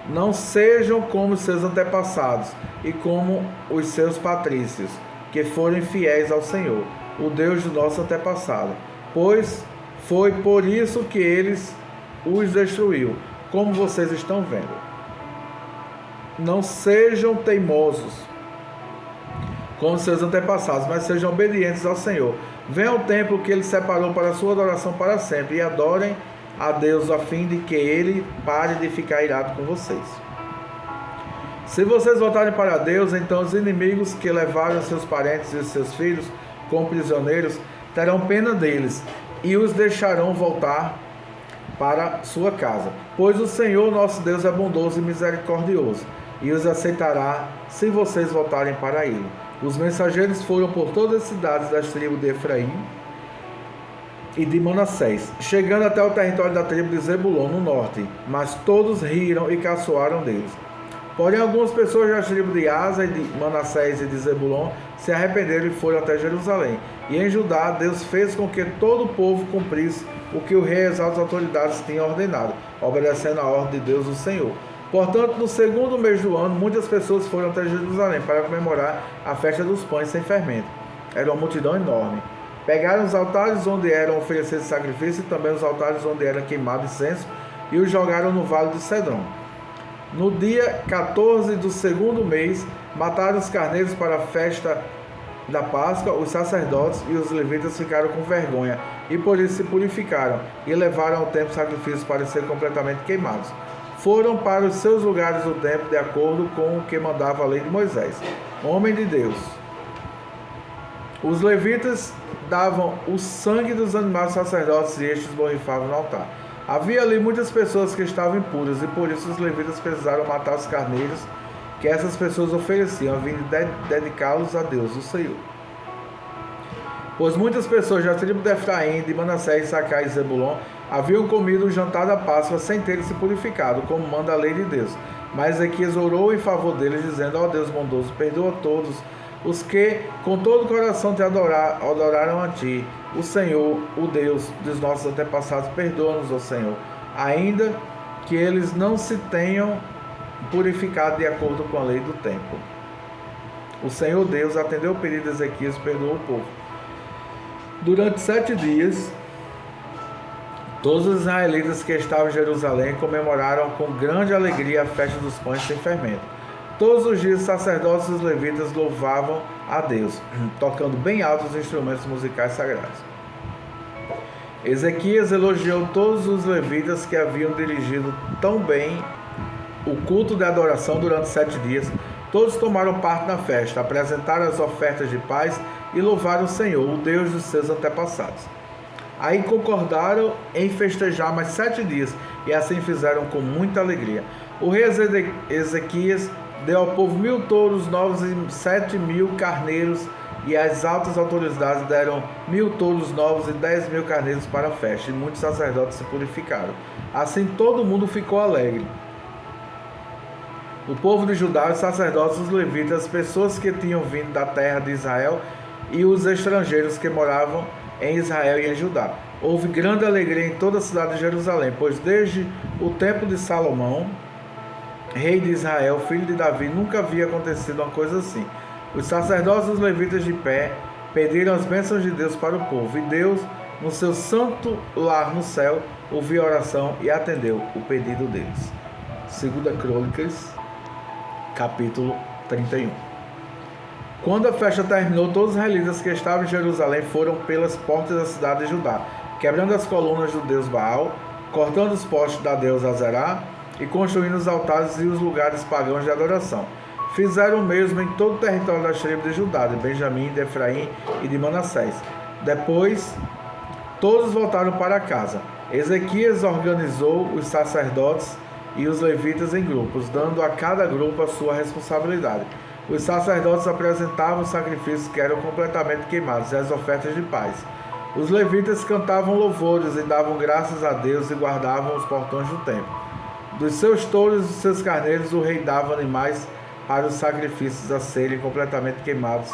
[SPEAKER 1] Não sejam como seus antepassados e como os seus patrícios, que forem fiéis ao Senhor, o Deus do nosso antepassado, pois foi por isso que eles os destruiu, como vocês estão vendo. Não sejam teimosos como seus antepassados, mas sejam obedientes ao Senhor. Venham ao templo que ele separou para a sua adoração para sempre e adorem a Deus a fim de que ele pare de ficar irado com vocês. Se vocês voltarem para Deus, então os inimigos que levaram seus parentes e seus filhos como prisioneiros terão pena deles e os deixarão voltar para sua casa. Pois o Senhor nosso Deus é bondoso e misericordioso e os aceitará se vocês voltarem para ele. Os mensageiros foram por todas as cidades das tribos de Efraim e de Manassés, chegando até o território da tribo de Zebulon no norte, mas todos riram e caçoaram deles. Porém, algumas pessoas das tribos de Asa, de Manassés e de Zebulon se arrependeram e foram até Jerusalém. E em Judá, Deus fez com que todo o povo cumprisse o que o rei e as altas autoridades tinham ordenado, obedecendo a ordem de Deus, o Senhor. Portanto, no segundo mês do ano, muitas pessoas foram até Jerusalém para comemorar a festa dos pães sem fermento. Era uma multidão enorme. Pegaram os altares onde eram oferecidos sacrifícios e também os altares onde era queimado incenso e os jogaram no vale de Cedron. No dia 14 do segundo mês, mataram os carneiros para a festa da Páscoa. Os sacerdotes e os levitas ficaram com vergonha e por isso se purificaram e levaram ao templo sacrifícios para serem completamente queimados. Foram para os seus lugares do templo de acordo com o que mandava a lei de Moisés, homem de Deus. Os levitas davam o sangue dos animais aos sacerdotes e estes borrifavam no altar. Havia ali muitas pessoas que estavam impuras e por isso os levitas precisaram matar os carneiros que essas pessoas ofereciam, a fim de dedicá-los a Deus, o Senhor. Pois muitas pessoas da tribo de Efraim, de Manassés, Issacar e Zebulon haviam comido o jantar da Páscoa sem terem se purificado, como manda a lei de Deus. Mas Ezequias orou em favor deles, dizendo: ó Deus bondoso, perdoa todos os que com todo o coração te adoraram a ti, o Senhor, o Deus dos nossos antepassados. Perdoa-nos, ó Senhor, ainda que eles não se tenham purificado de acordo com a lei do templo. O Senhor Deus atendeu o pedido de Ezequias e perdoou o povo. Durante 7 dias, todos os israelitas que estavam em Jerusalém comemoraram com grande alegria a festa dos pães sem fermento. Todos os dias os sacerdotes e os levitas louvavam a Deus, tocando bem alto os instrumentos musicais sagrados. Ezequias elogiou todos os levitas que haviam dirigido tão bem o culto de adoração durante 7 dias. Todos tomaram parte na festa, apresentaram as ofertas de paz e louvaram o Senhor, o Deus dos seus antepassados. Aí concordaram em festejar mais 7 dias e assim fizeram com muita alegria. O rei Ezequias deu ao povo 1000 touros novos e 7.000 carneiros, e as altas autoridades deram 1000 touros novos e 10.000 carneiros para a festa, e muitos sacerdotes se purificaram. Assim todo mundo ficou alegre. O povo de Judá, os sacerdotes, os levitas, as pessoas que tinham vindo da terra de Israel e os estrangeiros que moravam em Israel e em Judá. Houve grande alegria em toda a cidade de Jerusalém, pois desde o tempo de Salomão, rei de Israel, filho de Davi, nunca havia acontecido uma coisa assim. Os sacerdotes e os levitas de pé pediram as bênçãos de Deus para o povo, e Deus, no seu santo lar no céu, ouviu a oração e atendeu o pedido deles. 2 Crônicas, capítulo 31. Quando a festa terminou, todos os israelitas que estavam em Jerusalém foram pelas portas da cidade de Judá, quebrando as colunas do deus Baal, cortando os postes da deusa Azerá e construindo os altares e os lugares pagãos de adoração. Fizeram o mesmo em todo o território das tribos de Judá, de Benjamim, de Efraim e de Manassés. Depois, todos voltaram para casa. Ezequias organizou os sacerdotes e os levitas em grupos, dando a cada grupo a sua responsabilidade. Os sacerdotes apresentavam os sacrifícios que eram completamente queimados e as ofertas de paz. Os levitas cantavam louvores e davam graças a Deus e guardavam os portões do templo. Dos seus touros e dos seus carneiros o rei dava animais para os sacrifícios a serem completamente queimados,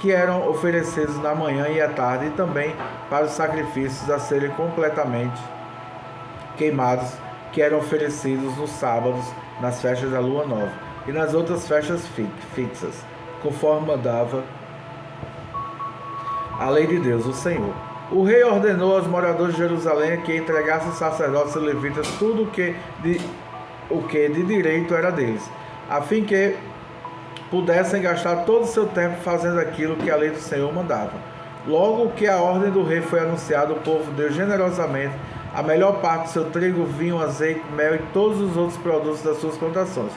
[SPEAKER 1] que eram oferecidos na manhã e à tarde, e também para os sacrifícios a serem completamente queimados, que eram oferecidos nos sábados, nas festas da lua nova e nas outras festas fixas, conforme mandava a lei de Deus, o Senhor. O rei ordenou aos moradores de Jerusalém que entregassem aos sacerdotes e levitas tudo o que de direito era deles, a fim que pudessem gastar todo o seu tempo fazendo aquilo que a lei do Senhor mandava. Logo que a ordem do rei foi anunciada, o povo deu generosamente a melhor parte do seu trigo, vinho, azeite, mel e todos os outros produtos das suas plantações.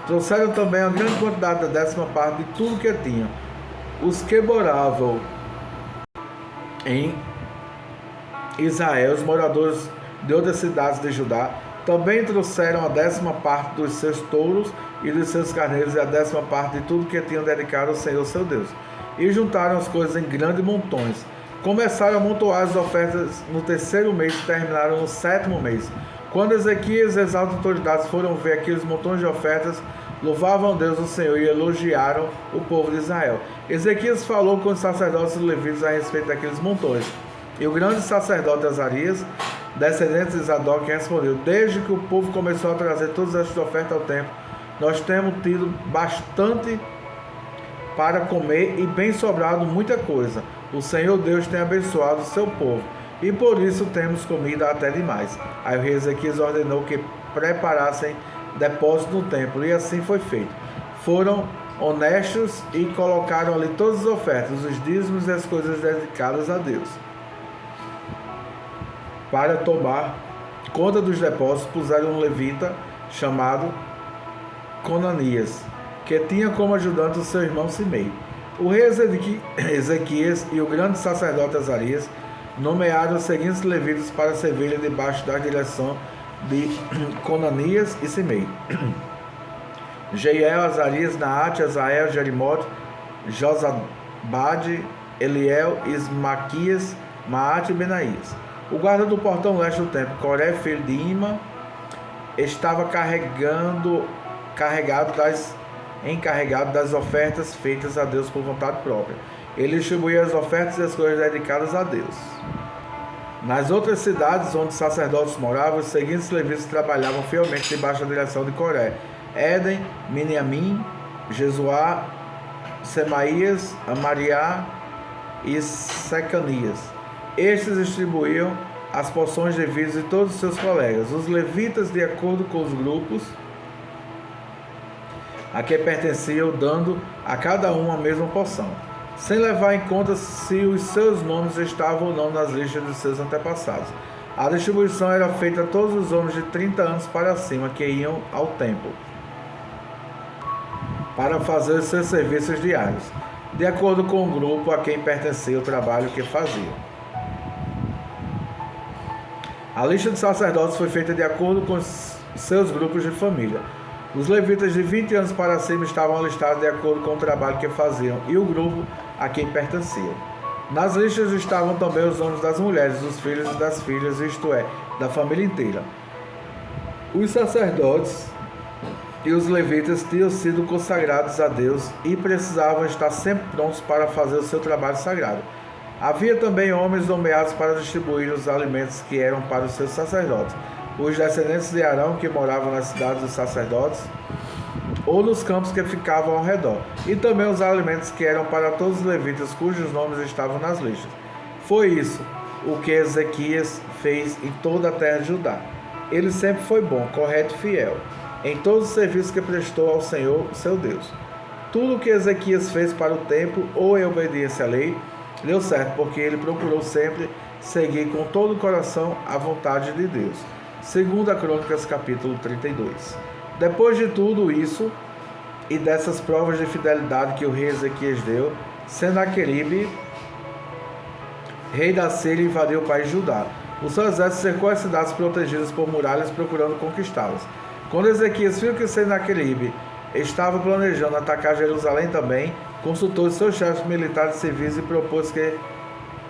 [SPEAKER 1] Trouxeram também a grande quantidade da 10ª parte de tudo que tinham. Os que moravam em Israel, os moradores de outras cidades de Judá, também trouxeram a 10ª parte dos seus touros e dos seus carneiros e a 10ª parte de tudo que tinham dedicado ao Senhor seu Deus. E juntaram as coisas em grandes montões. Começaram a amontoar as ofertas no 3º mês e terminaram no 7º mês. Quando Ezequias e as autoridades foram ver aqueles montões de ofertas, louvavam Deus o Senhor e elogiaram o povo de Israel. Ezequias falou com os sacerdotes e levitas a respeito daqueles montões. E o grande sacerdote Azarias, descendente de Zadok, respondeu: desde que o povo começou a trazer todas estas ofertas ao templo, nós temos tido bastante para comer e bem sobrado muita coisa. O Senhor Deus tem abençoado o seu povo, e por isso temos comida até demais. Aí o rei Ezequias ordenou que preparassem depósito no templo, e assim foi feito. Foram honestos e colocaram ali todas as ofertas, os dízimos e as coisas dedicadas a Deus. Para tomar conta dos depósitos, puseram um levita chamado Conanias, que tinha como ajudante o seu irmão Simei. O rei Ezequias e o grande sacerdote Azarias nomearam os seguintes levitas para servirem debaixo da direção de Conanias e Simei: Jeiel, Azarias, Naate, Azael, Jerimote, Josabade, Eliel, Ismaquias, Maate e Benaías. O guarda do portão leste do templo, Coré, filho de Ima, estava encarregado das ofertas feitas a Deus por vontade própria. Ele distribuía as ofertas e as coisas dedicadas a Deus. Nas outras cidades onde os sacerdotes moravam, os seguintes levitas trabalhavam fielmente debaixo da direção de Coré: Éden, Miniamim, Jesuá, Semaías, Amariá e Secanias. Estes distribuíam as porções devidas de todos os seus colegas. Os levitas, de acordo com os grupos a que pertenciam, dando a cada um a mesma porção, sem levar em conta se os seus nomes estavam ou não nas listas de seus antepassados. A distribuição era feita a todos os homens de 30 anos para cima que iam ao templo para fazer os seus serviços diários, de acordo com o grupo a quem pertencia o trabalho que faziam. A lista de sacerdotes foi feita de acordo com seus grupos de família. Os levitas de 20 anos para cima estavam listados de acordo com o trabalho que faziam e o grupo a quem pertenciam. Nas listas estavam também os nomes das mulheres, dos filhos e das filhas, isto é, da família inteira. Os sacerdotes e os levitas tinham sido consagrados a Deus e precisavam estar sempre prontos para fazer o seu trabalho sagrado. Havia também homens nomeados para distribuir os alimentos que eram para os seus sacerdotes, os descendentes de Arão que moravam nas cidades dos sacerdotes ou nos campos que ficavam ao redor, e também os alimentos que eram para todos os levitas cujos nomes estavam nas listas. Foi isso o que Ezequias fez em toda a terra de Judá. Ele sempre foi bom, correto e fiel em todos os serviços que prestou ao Senhor, seu Deus. Tudo o que Ezequias fez para o templo, ou em obediência à lei, deu certo, porque ele procurou sempre seguir com todo o coração a vontade de Deus. 2 Crônicas, capítulo 32. Depois de tudo isso e dessas provas de fidelidade que o rei Ezequias deu, Senaqueribe, rei da Síria, invadiu o país de Judá. O seu exército cercou as cidades protegidas por muralhas, procurando conquistá-las. Quando Ezequias viu que Senaqueribe estava planejando atacar Jerusalém também, consultou os seus chefes militares e civis e propôs que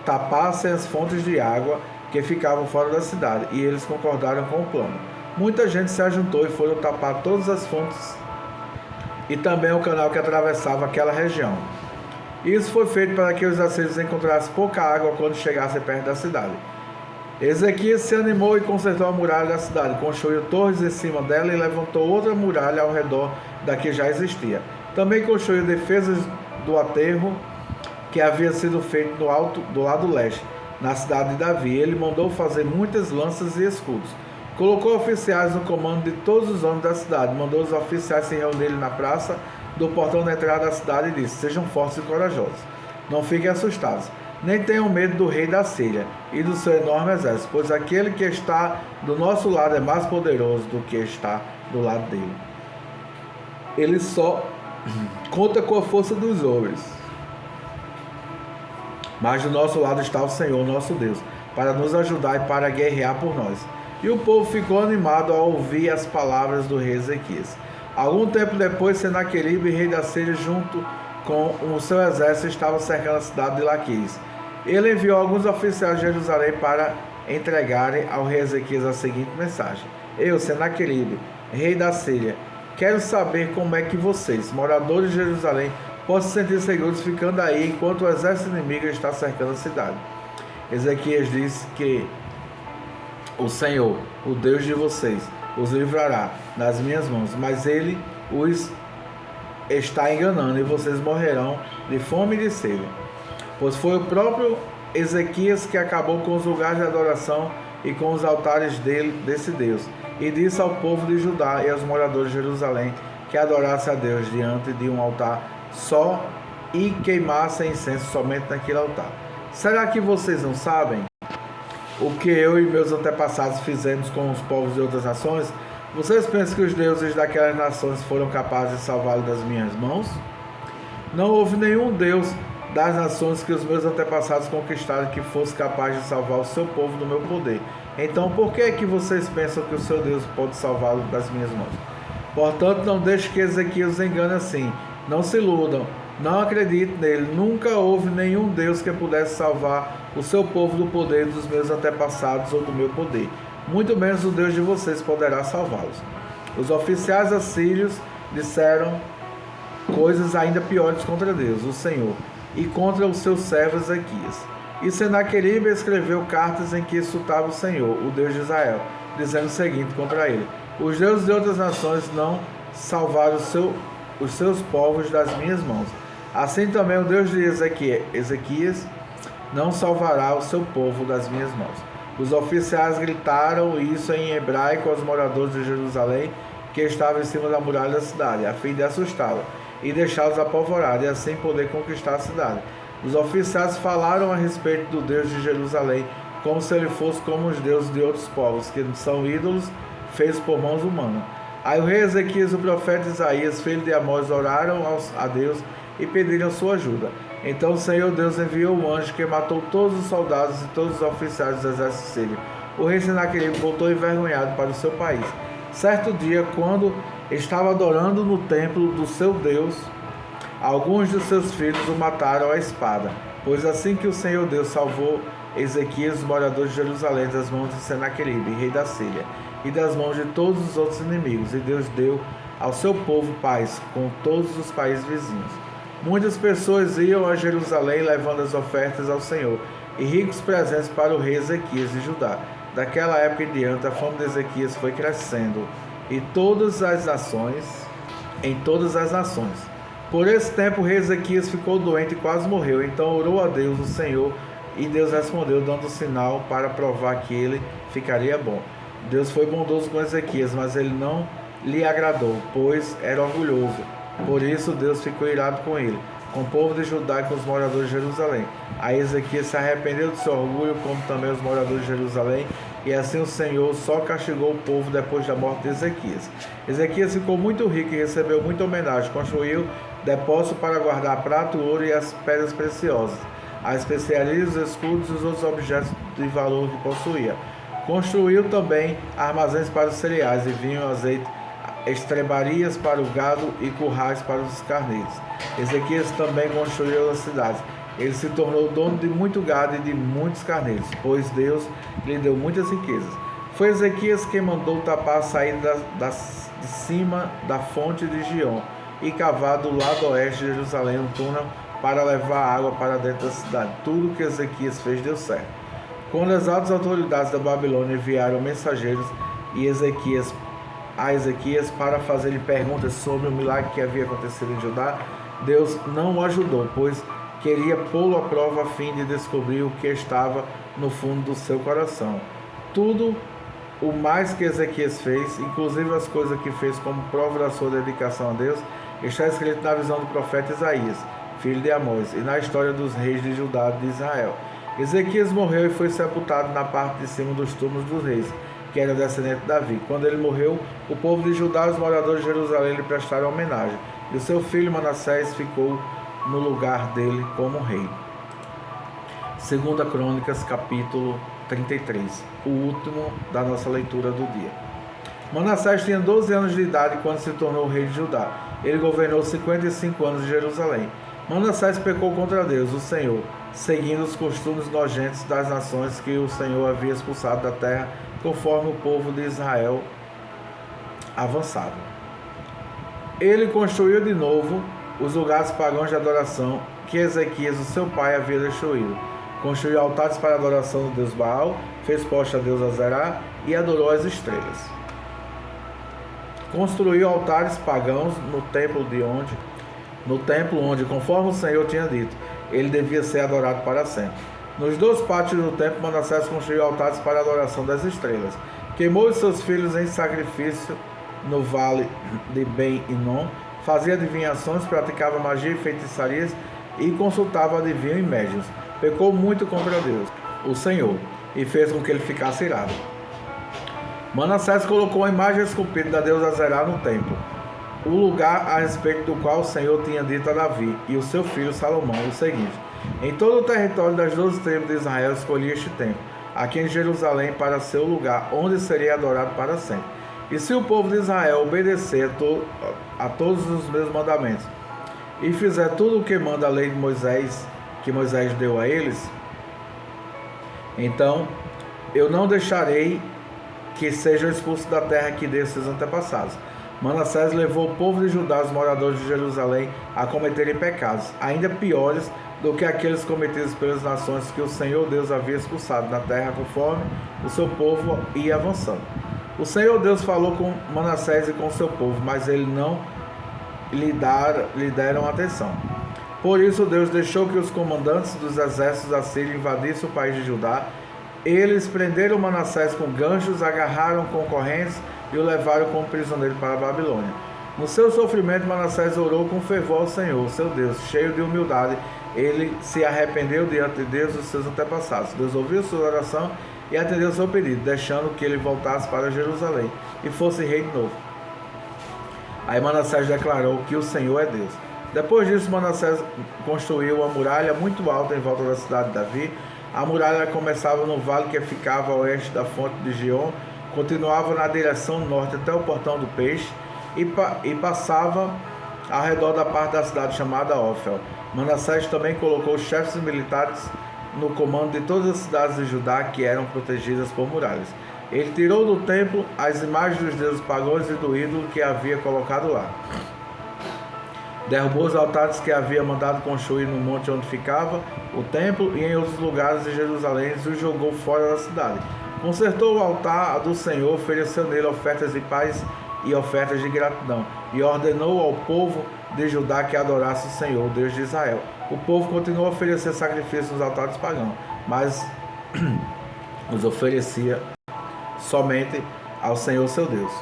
[SPEAKER 1] tapassem as fontes de água que ficavam fora da cidade, e eles concordaram com o plano. Muita gente se ajuntou e foram tapar todas as fontes e também o canal que atravessava aquela região. Isso foi feito para que os assírios encontrassem pouca água quando chegassem perto da cidade. Ezequias se animou e consertou a muralha da cidade, construiu torres em cima dela e levantou outra muralha ao redor da que já existia. Também construiu defesas do aterro que havia sido feito do lado leste, na cidade de Davi. Ele mandou fazer muitas lanças e escudos. Colocou oficiais no comando de todos os homens da cidade. Mandou os oficiais se reunirem na praça do portão da entrada da cidade e disse: sejam fortes e corajosos. Não fiquem assustados, nem tenham medo do rei da Síria e do seu enorme exército, pois aquele que está do nosso lado é mais poderoso do que está do lado dele. Ele só conta com a força dos homens, mas do nosso lado está o Senhor, nosso Deus, para nos ajudar e para guerrear por nós. E o povo ficou animado ao ouvir as palavras do rei Ezequias. Algum tempo depois, Senaqueribe, rei da Síria, junto com o seu exército, estava cercando a cidade de Laquis. Ele enviou alguns oficiais de Jerusalém para entregarem ao rei Ezequias a seguinte mensagem: eu, Senaqueribe, rei da Síria, quero saber como é que vocês, moradores de Jerusalém, podem se sentir seguros ficando aí enquanto o exército inimigo está cercando a cidade. Ezequias disse que o Senhor, o Deus de vocês, os livrará nas minhas mãos, mas ele os está enganando e vocês morrerão de fome e de sede. Pois foi o próprio Ezequias que acabou com os lugares de adoração e com os altares desse Deus, e disse ao povo de Judá e aos moradores de Jerusalém que adorassem a Deus diante de um altar só e queimassem incenso somente naquele altar. Será que vocês não sabem o que eu e meus antepassados fizemos com os povos de outras nações? Vocês pensam que os deuses daquelas nações foram capazes de salvá-los das minhas mãos? Não houve nenhum deus das nações que os meus antepassados conquistaram que fosse capaz de salvar o seu povo do meu poder. Então, por que é que vocês pensam que o seu Deus pode salvá-lo das minhas mãos? Portanto, não deixe que Ezequias os engane assim. Não se iludam. Não acredite nele. Nunca houve nenhum Deus que pudesse salvar o seu povo do poder dos meus antepassados ou do meu poder. Muito menos o Deus de vocês poderá salvá-los. Os oficiais assírios disseram coisas ainda piores contra Deus, o Senhor, e contra os seus servos Ezequias. E Senaqueribe escreveu cartas em que insultava o Senhor, o Deus de Israel, dizendo o seguinte contra ele: os deuses de outras nações não salvaram os seus povos das minhas mãos. Assim também o Deus de Ezequias não salvará o seu povo das minhas mãos. Os oficiais gritaram isso em hebraico aos moradores de Jerusalém, que estavam em cima da muralha da cidade, a fim de assustá-los e deixá-los apavorados, e assim poder conquistar a cidade. Os oficiais falaram a respeito do Deus de Jerusalém, como se ele fosse como os deuses de outros povos, que são ídolos feitos por mãos humanas. Aí o rei Ezequias e o profeta Isaías, filho de Amós, oraram a Deus e pediram sua ajuda. Então o Senhor Deus enviou um anjo que matou todos os soldados e todos os oficiais do exército sírio. O rei Senaqueribe voltou envergonhado para o seu país. Certo dia, quando estava adorando no templo do seu Deus, alguns de seus filhos o mataram à espada. Pois assim que o Senhor Deus salvou Ezequias, os moradores de Jerusalém, das mãos de Senaqueribe, rei da Síria, e das mãos de todos os outros inimigos, e Deus deu ao seu povo paz com todos os países vizinhos. Muitas pessoas iam a Jerusalém levando as ofertas ao Senhor e ricos presentes para o rei Ezequias de Judá. Daquela época em diante, a fome de Ezequias foi crescendo em todas as nações. Por esse tempo, o rei Ezequias ficou doente e quase morreu. Então orou a Deus, o Senhor, e Deus respondeu, dando sinal para provar que ele ficaria bom. Deus foi bondoso com Ezequias, mas ele não lhe agradou, pois era orgulhoso. Por isso Deus ficou irado com ele, com o povo de Judá e com os moradores de Jerusalém. Aí Ezequias se arrependeu do seu orgulho, como também os moradores de Jerusalém, e assim o Senhor só castigou o povo depois da morte de Ezequias. Ezequias ficou muito rico e recebeu muita homenagem. Construiu depósito para guardar prata, ouro e as pedras preciosas, as especiarias, os escudos e os outros objetos de valor que possuía. Construiu também armazéns para os cereais, e vinho, azeite, estrebarias para o gado e currais para os carneiros. Ezequias também construiu as cidades. Ele se tornou dono de muito gado e de muitos carneiros, pois Deus lhe deu muitas riquezas. Foi Ezequias quem mandou tapar a saída de cima da fonte de Gion e cavar do lado oeste de Jerusalém um túnel para levar água para dentro da cidade. Tudo que Ezequias fez deu certo. Quando as altas autoridades da Babilônia enviaram mensageiros a Ezequias para fazer-lhe perguntas sobre o milagre que havia acontecido em Judá, Deus não o ajudou, pois queria pô-lo à prova a fim de descobrir o que estava no fundo do seu coração. Tudo o mais que Ezequias fez, inclusive as coisas que fez como prova da sua dedicação a Deus, está escrito na visão do profeta Isaías, filho de Amós, e na história dos reis de Judá e de Israel. Ezequias morreu e foi sepultado na parte de cima dos túmulos dos reis, que era descendente de Davi. Quando ele morreu, o povo de Judá e os moradores de Jerusalém lhe prestaram homenagem, e o seu filho Manassés ficou no lugar dele como rei. 2 Crônicas, capítulo 33, o último da nossa leitura do dia. Manassés tinha 12 anos de idade quando se tornou rei de Judá. Ele governou 55 anos em Jerusalém. Manassés pecou contra Deus, o Senhor, seguindo os costumes nojentos das nações que o Senhor havia expulsado da terra, conforme o povo de Israel avançava. Ele construiu de novo os lugares pagãos de adoração que Ezequias, o seu pai, havia destruído. Construiu altares para a adoração do deus Baal, fez poste a deus Azerá e adorou as estrelas. Construiu altares pagãos no templo onde, conforme o Senhor tinha dito, ele devia ser adorado para sempre. Nos 2 pátios do templo, Manassés construiu altares para a adoração das estrelas. Queimou os seus filhos em sacrifício no vale de Ben-Inom, fazia adivinhações, praticava magia e feitiçarias e consultava adivinhos e médiuns. Pecou muito contra Deus, o Senhor, e fez com que ele ficasse irado. Manassés colocou a imagem esculpida da deusa Azerá no templo, o lugar a respeito do qual o Senhor tinha dito a Davi e o seu filho Salomão o seguinte: em todo o território das 12 tribos de Israel escolhi este templo, aqui em Jerusalém, para ser o lugar onde seria adorado para sempre. E se o povo de Israel obedecer a todos os meus mandamentos e fizer tudo o que manda a lei de Moisés, que Moisés deu a eles, então eu não deixarei que sejam expulsos da terra que dei a seus antepassados. Manassés levou o povo de Judá, os moradores de Jerusalém, a cometerem pecados, ainda piores do que aqueles cometidos pelas nações que o Senhor Deus havia expulsado da terra, conforme o seu povo ia avançando. O Senhor Deus falou com Manassés e com o seu povo, mas eles não lhe deram atenção. Por isso Deus deixou que os comandantes dos exércitos assírios invadissem o país de Judá. Eles prenderam Manassés com ganchos, agarraram com correntes e o levaram como prisioneiro para a Babilônia. No seu sofrimento, Manassés orou com fervor ao Senhor, seu Deus, cheio de humildade. Ele se arrependeu diante de Deus e dos seus antepassados. Deus ouviu sua oração e atendeu seu pedido, deixando que ele voltasse para Jerusalém e fosse rei de novo. Aí Manassés declarou que o Senhor é Deus. Depois disso, Manassés construiu uma muralha muito alta em volta da cidade de Davi. A muralha começava no vale que ficava a oeste da fonte de Gion, continuava na direção norte até o portão do peixe e passava ao redor da parte da cidade chamada Ofel. Manassés também colocou chefes militares no comando de todas as cidades de Judá que eram protegidas por muralhas. Ele tirou do templo as imagens dos deuses pagãos e do ídolo que havia colocado lá. Derrubou os altares que havia mandado construir no monte onde ficava o templo e em outros lugares de Jerusalém e os jogou fora da cidade. Consertou o altar do Senhor, ofereceu nele ofertas de paz e ofertas de gratidão, e ordenou ao povo de Judá que adorasse o Senhor, Deus de Israel. O povo continuou a oferecer sacrifícios nos altares pagãos, mas os oferecia somente ao Senhor seu Deus.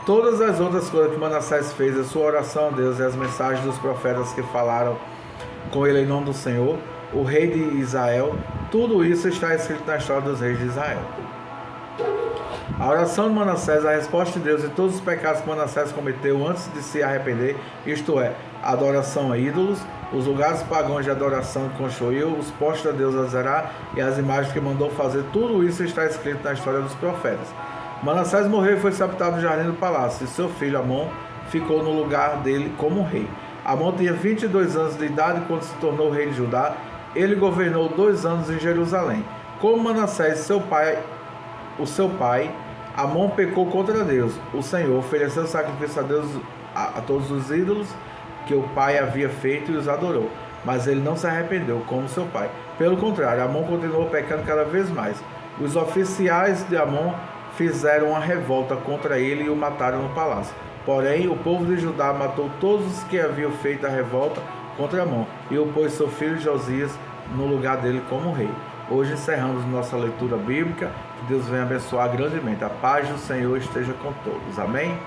[SPEAKER 1] Todas as outras coisas que Manassés fez, a sua oração a Deus e as mensagens dos profetas que falaram com ele em nome do Senhor, o rei de Israel, tudo isso está escrito na história dos reis de Israel. A oração de Manassés, a resposta de Deus e todos os pecados que Manassés cometeu antes de se arrepender, isto é, a adoração a ídolos, os lugares pagãos de adoração que construiu, os postos a Deus Azerá e as imagens que mandou fazer, tudo isso está escrito na história dos profetas. Manassés morreu e foi sepultado no jardim do palácio, e seu filho Amon ficou no lugar dele como rei. Amon tinha 22 anos de idade quando se tornou rei de Judá. Ele governou 2 anos em Jerusalém. Como Manassés, seu pai, Amon pecou contra Deus, o Senhor, ofereceu sacrifício a Deus a todos os ídolos que o pai havia feito e os adorou. Mas ele não se arrependeu, como seu pai. Pelo contrário, Amon continuou pecando cada vez mais. Os oficiais de Amon fizeram uma revolta contra ele e o mataram no palácio. Porém, o povo de Judá matou todos os que haviam feito a revolta contramão e o pôs seu filho Josias no lugar dele como rei. Hoje encerramos nossa leitura bíblica. Que Deus venha abençoar grandemente. A paz do Senhor esteja com todos. Amém?